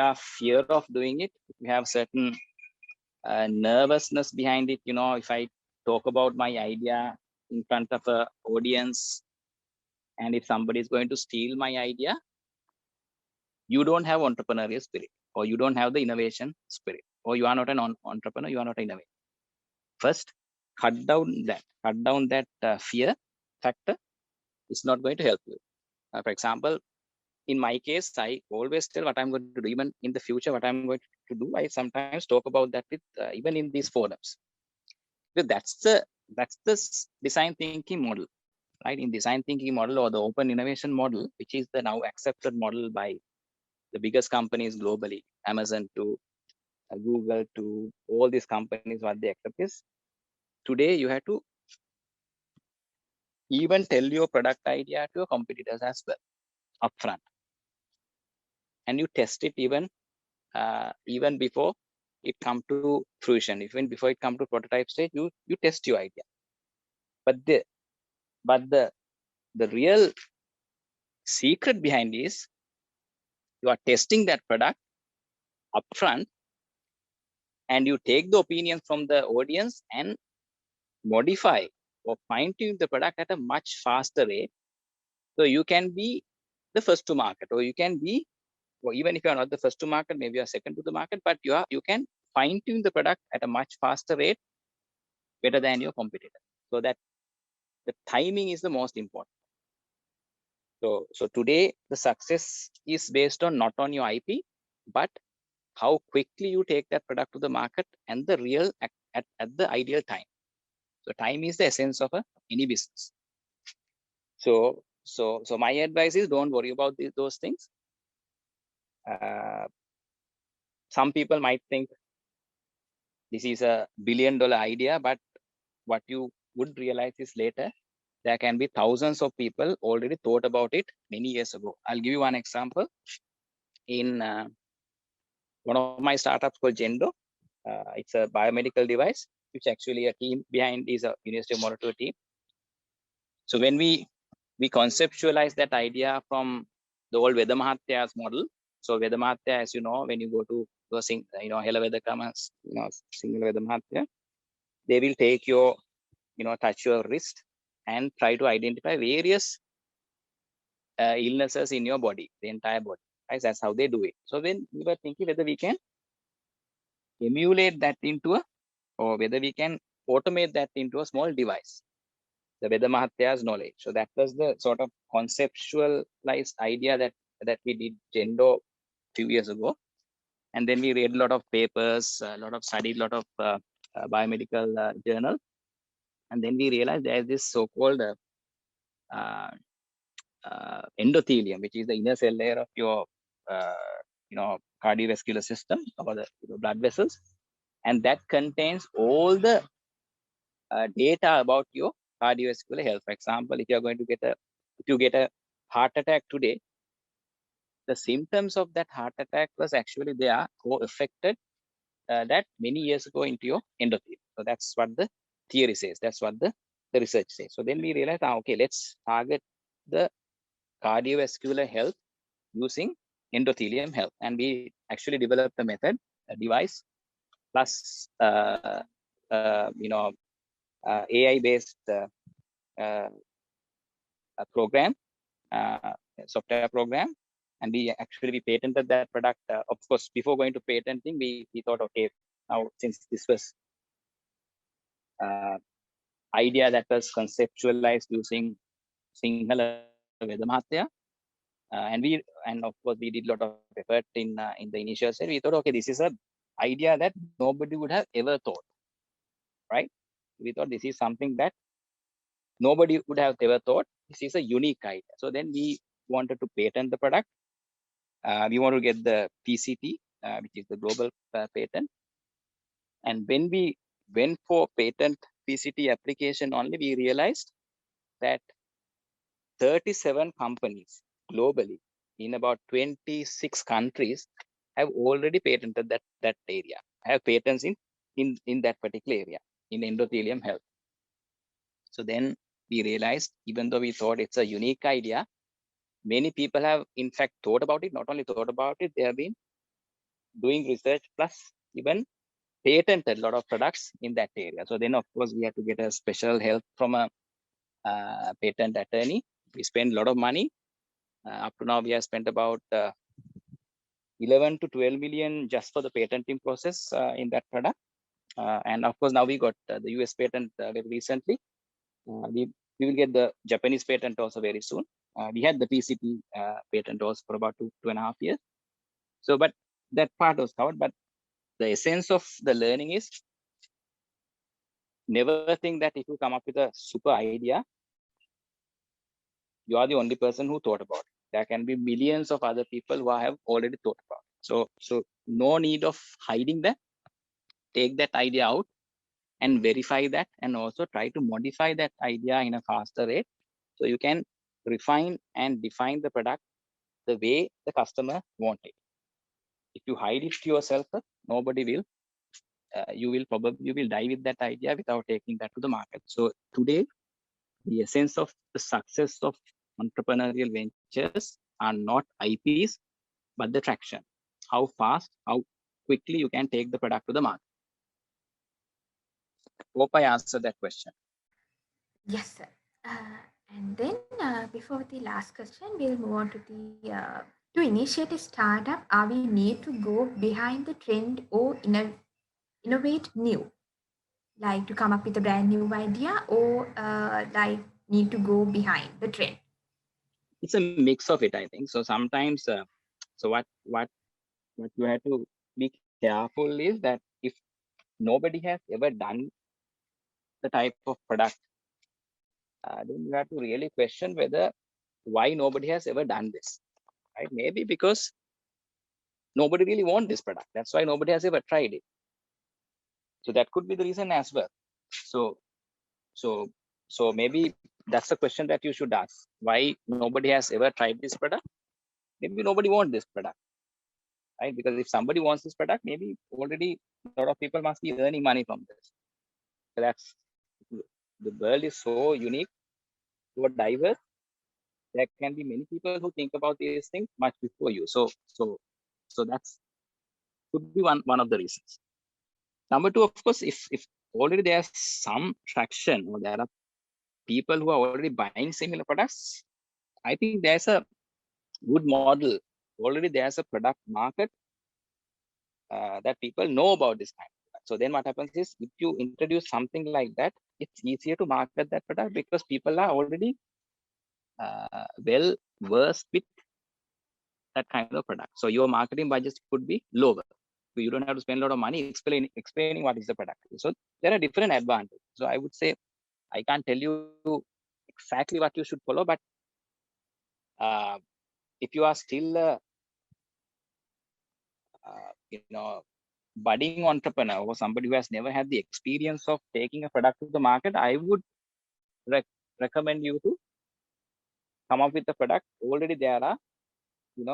have fear of doing it, if you have certain nervousness behind it, if I talk about my idea in front of a audience, and if somebody is going to steal my idea, you don't have entrepreneurial spirit, or you don't have the innovation spirit, or you are not an entrepreneur, you are not an innovator. First, cut down that fear factor. It's not going to help you. For example, in my case, I always tell what I'm going to do. Even in the future, what I'm going to do, I sometimes talk about that with even in these forums. Because that's the design thinking model, right? In design thinking model, or the open innovation model, which is the now accepted model by the biggest companies globally, Amazon to Google to all these companies, what they accept is, today you have to even tell your product idea to your competitors as well upfront, and you test it even before it come to fruition. Even before it come to prototype stage, you test your idea. But the real secret behind is, you are testing that product upfront, and you take the opinion from the audience and modify or fine tune the product at a much faster rate. So you can be the first to market, or you can be, or even if you are not the first to market, maybe you are second to the market, but you can fine tune the product at a much faster rate, better than your competitor. So that the timing is the most important. So today the success is based on not on your IP, but how quickly you take that product to the market, and the real at the ideal time. So time is the essence of any business. So my advice is, don't worry about those things. Some people might think this is a $1 billion idea, but what you would realize is later, there can be thousands of people already thought about it many years ago. I'll give you one example. In one of my startups called Gendo, it's a biomedical device, which actually a team behind is a University of Moratuwa team. So when we conceptualize that idea from the old Veda Mahatya's model. So Veda Mahatya, as you know, when you go to Hela Veda Kamas, single Veda Mahatya, they will take your, touch your wrist and try to identify various illnesses in your body, the entire body, right? That's how they do it. So when we were thinking whether we can emulate that into or whether we can automate that into a small device, the Veda Mahatya's knowledge. So that was the sort of conceptualized idea that we did Gendo a few years ago. And then we read a lot of papers, studied a lot of biomedical journal. And then we realized there's this so-called endothelium, which is the inner cell layer of your, cardiovascular system, or the blood vessels. And that contains all the data about your cardiovascular health. For example, if you get a heart attack today, the symptoms of that heart attack was actually there co-affected that many years ago into your endothelium. So that's what the theory says. That's what the research says. So then we realized, okay, let's target the cardiovascular health using endothelium health. And we actually developed a method, a device, plus AI-based program, software program, and we patented that product. Of course, before going to patenting, we thought, okay, now since this was idea that was conceptualized using Sinhala Veda Mahatya, and of course we did a lot of effort in the initial stage. We thought, okay, this is a idea that nobody would have ever thought, right? We thought this is something that nobody would have ever thought. This is a unique idea. So then we wanted to patent the product. We want to get the PCT, which is the global patent. And when we went for patent PCT application only, we realized that 37 companies globally in about 26 countries have already patented that area, have patents in that particular area, in endothelium health. So then we realized, even though we thought it's a unique idea, many people have in fact thought about it. Not only thought about it, they have been doing research plus even patented a lot of products in that area. So then of course we had to get a special help from a patent attorney. We spent a lot of money. Up to now we have spent about 11 to 12 million just for the patenting process in that product. And of course now we got the US patent very recently. We will get the Japanese patent also very soon. We had the PCT patent also for about 2.5 years. So, but that part was covered. But the essence of the learning is never think that if you come up with a super idea, you are the only person who thought about it. There can be millions of other people who have already thought about it. So no need of hiding that. Take that idea out and verify that, and also try to modify that idea in a faster rate, so you can refine and define the product the way the customer wants it. If you hide it to yourself, nobody will. You will die with that idea without taking that to the market. So today, the essence of the success of entrepreneurial ventures are not IPs, but the traction. How fast, how quickly you can take the product to the market. Hope I answered that question. Yes, sir. And then before the last question, we'll move on to the to initiate a startup. Are we need to go behind the trend or innovate new, like to come up with a brand new idea, or like need to go behind the trend? It's a mix of it, I think. So sometimes, so what you have to be careful is that if nobody has ever done the type of product, then you have to really question whether why nobody has ever done this, right? Maybe because nobody really wants this product. That's why nobody has ever tried it. So that could be the reason as well. So maybe that's a question that you should ask. Why nobody has ever tried this product? Maybe nobody wants this product, right? Because if somebody wants this product, maybe already a lot of people must be earning money from this. So that's, the world is so unique, so diverse. There can be many people who think about these things much before you. So that's could be one of the reasons. Number two, of course, if already there's some traction, or there are people who are already buying similar products, I think there's a good model. Already there's a product market that people know about this kind of product. So then what happens is, if you introduce something like that, it's easier to market that product because people are already well versed with that kind of product. So your marketing budget could be lower. So you don't have to spend a lot of money explaining what is the product. So there are different advantages. So I would say, I can't tell you exactly what you should follow, but if you are still a budding entrepreneur, or somebody who has never had the experience of taking a product to the market, I would recommend you to come up with the product. Already there are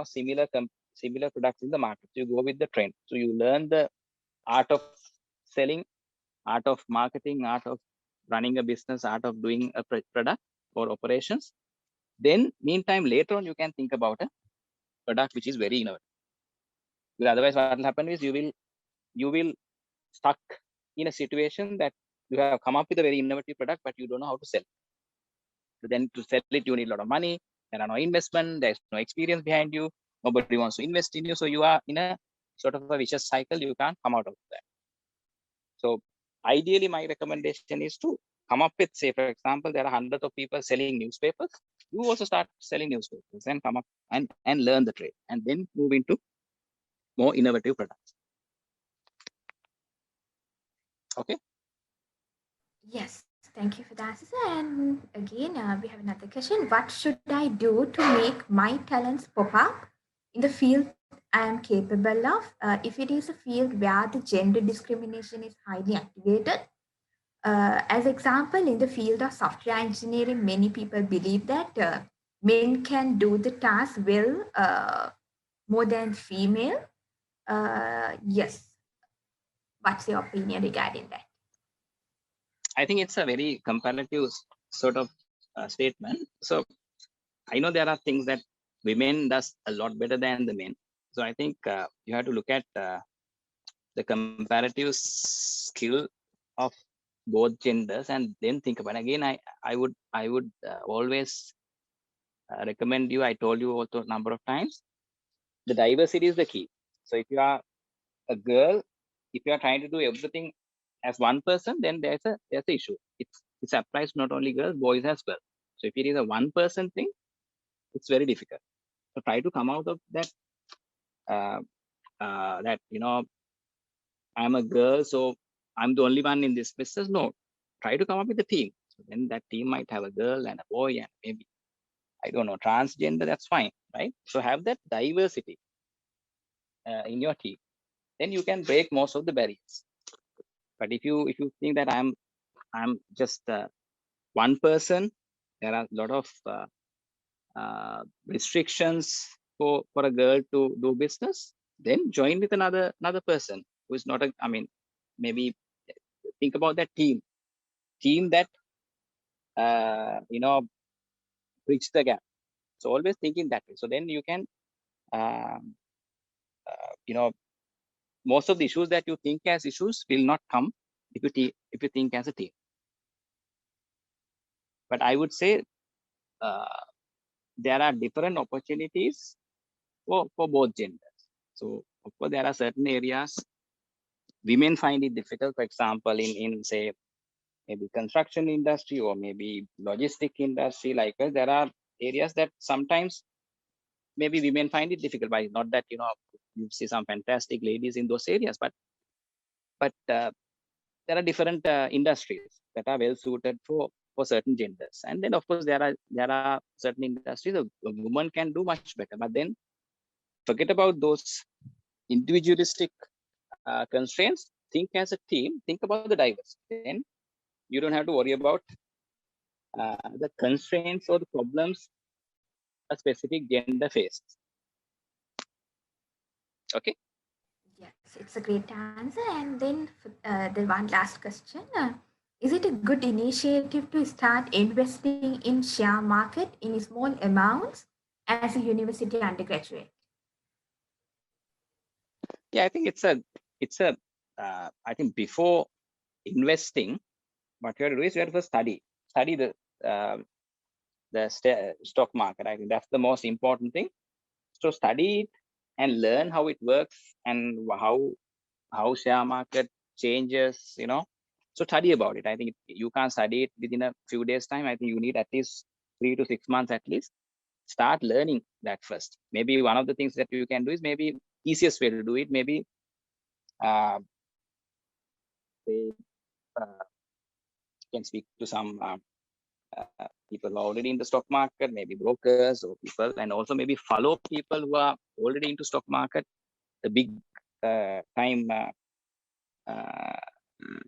similar products in the market. So you go with the trend. So you learn the art of selling, art of marketing, art of running a business, art of doing a product or operations. Then meantime, later on, you can think about a product which is very innovative. Because otherwise what will happen is, you will stuck in a situation that you have come up with a very innovative product, but you don't know how to sell. then to sell it, you need a lot of money. There are no investment. There's no experience behind you. Nobody wants to invest in you. So you are in a sort of a vicious cycle. You can't come out of that. So ideally, my recommendation is to come up with, say, for example, there are hundreds of people selling newspapers. You also start selling newspapers and come up and learn the trade, and then move into more innovative products. Okay. Yes, thank you for that, Sisa. And again, we have another question. What should I do to make my talents pop up in the field I am capable of? If it is a field where the gender discrimination is highly activated, as example, in the field of software engineering, many people believe that men can do the task well more than female. Yes, what's your opinion regarding that? I think it's a very comparative sort of statement. So I know there are things that women does a lot better than the men. So I think you have to look at the comparative skill of both genders and then think about it. Again, I would always recommend you. I told you also a number of times, the diversity is the key. So if you are a girl, if you are trying to do everything as one person, then there's an issue. It applies not only girls, boys as well. So if it is a one person thing, it's very difficult. So try to come out of that. That I'm a girl, so I'm the only one in this business. No, try to come up with a team. So then that team might have a girl and a boy and maybe, I don't know, transgender. That's fine, right? So have that diversity in your team. Then you can break most of the barriers. But if you think that I'm just one person, there are a lot of restrictions for a girl to do business. Then join with another person who is not a. I mean, maybe think about that team that bridge the gap. So always thinking that way. So then you can most of the issues that you think as issues will not come if you think as a team. But I would say there are different opportunities for both genders. So of course there are certain areas women find it difficult. For example, in say maybe construction industry or maybe logistic industry, like there are areas that sometimes maybe women find it difficult. But not that you see some fantastic ladies in those areas, but there are different industries that are well suited for certain genders. And then of course there are certain industries a woman can do much better. But then forget about those individualistic constraints. Think as a team. Think about the diversity. Then you don't have to worry about the constraints or the problems a specific gender faces. Okay. Yes, it's a great answer. And then the one last question. Is it a good initiative to start investing in share market in small amounts as a university undergraduate? Yeah, I think it's a I think before investing, what you have to do is you have to study the stock market. I think that's the most important thing. So study it and learn how it works and how share market changes. So study about it. I think you can't study it within a few days time. I think you need at least 3 to 6 months at least. Start learning that first. Maybe one of the things that you can do is, maybe easiest way to do it, maybe say, can speak to some people who are already in the stock market, maybe brokers or people, and also maybe follow people who are already into stock market, the big time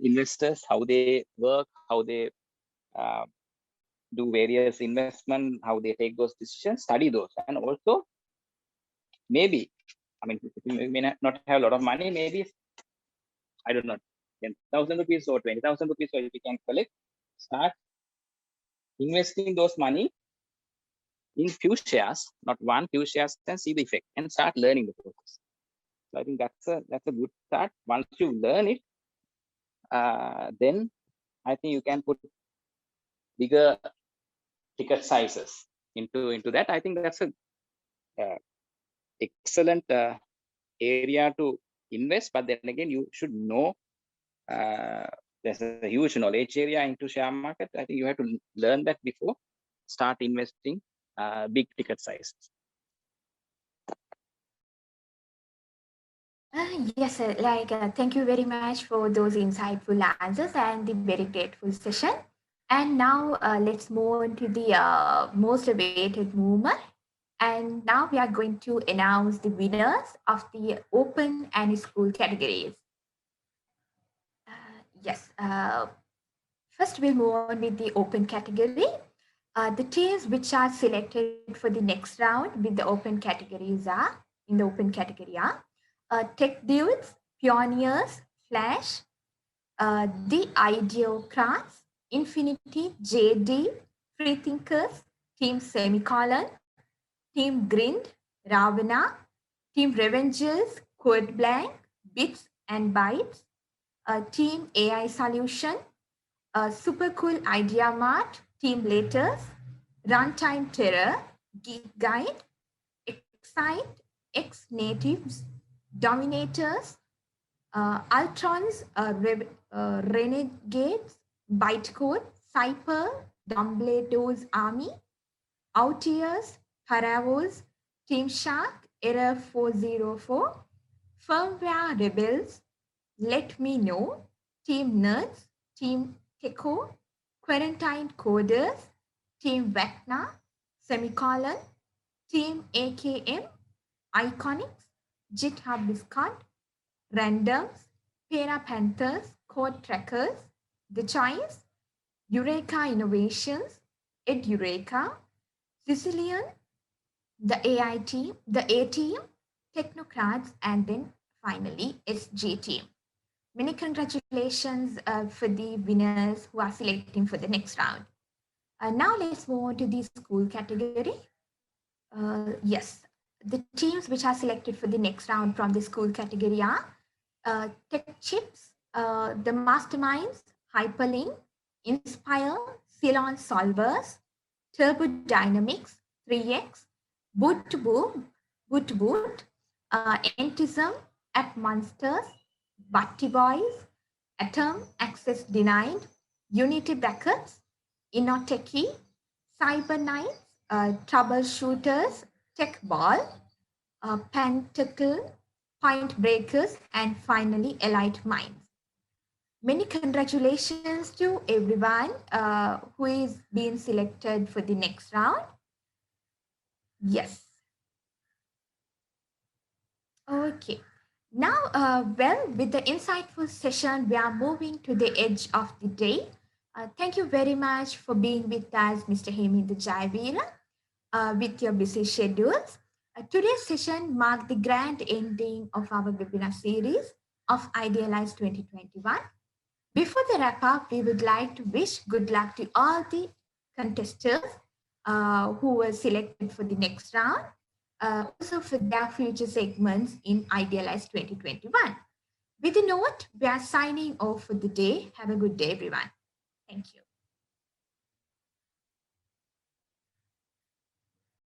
investors, how they work, how they do various investment, how they take those decisions. Study those. And also maybe, I mean, you may not have a lot of money, maybe, I don't know, 10,000 rupees or 20,000 rupees, so if you can collect, start investing those money in few shares, not one, few shares, and see the effect and start learning the process. So I think that's a good start. Once you learn it, then I think you can put bigger ticket sizes into that. I think that's a excellent area to invest. But then again, you should know there's a huge knowledge area into share market. I think you have to learn that before start investing big ticket sizes. Yes, sir. Thank you very much for those insightful answers and the very grateful session. And now let's move on to the most awaited movement. And now we are going to announce the winners of the open and school categories. Yes. First, we'll move on with the open category. The teams which are selected for the next round with the open categories are in the open category are Tech Dudes, Pioneers, Flash, The Ideocrats, Infinity, JD, Freethinkers, Team Semicolon, Team Grind, Ravana, Team Revengers, Code Blank, Bits and Bytes, Team AI Solution, Super Cool Idea Mart, Team Letters, Runtime Terror, Geek Guide, Excite, X Natives, Dominators, Ultrons, Renegades, Bytecode, Cyper, Dumbledore's Army, Outyears, Paravos, Team Shark, Error 404, Firmware Rebels, Let Me Know, Team Nerds, Team Keko, Quarantine Coders, Team Vecna, Semicolon, Team AKM, Iconics, GitHub Discord, Randoms, Pera Panthers, Code Trackers, The Choice, Eureka Innovations, EdUreka, Sicilian, the AI team, the A team, Technocrats, and then finally SG team. Many congratulations for the winners who are selecting for the next round. Now let's move on to the school category. Yes, the teams which are selected for the next round from the school category are Tech Chips, the Masterminds, Hyperlink, Inspire, Ceylon Solvers, Turbo Dynamics, 3X, Boot to Boot, Entism, App Monsters, Butty Boys, Atom, Access Denied, Unity Backups, Inoteki, Cyber Knights, Troubleshooters, Tech Ball, Pentacle, Point Breakers, and finally Elite Minds. Many congratulations to everyone who is being selected for the next round. Yes. Okay. Now, well, with the insightful session, we are moving to the edge of the day. Thank you very much for being with us, Mr. Hemendra Jayavira, with your busy schedules. Today's session marked the grand ending of our webinar series of Idealize 2021. Before the wrap up, we would like to wish good luck to all the contestants who were selected for the next round, also for their future segments in Idealize 2021. With a note, we are signing off for the day. Have a good day, everyone. Thank you.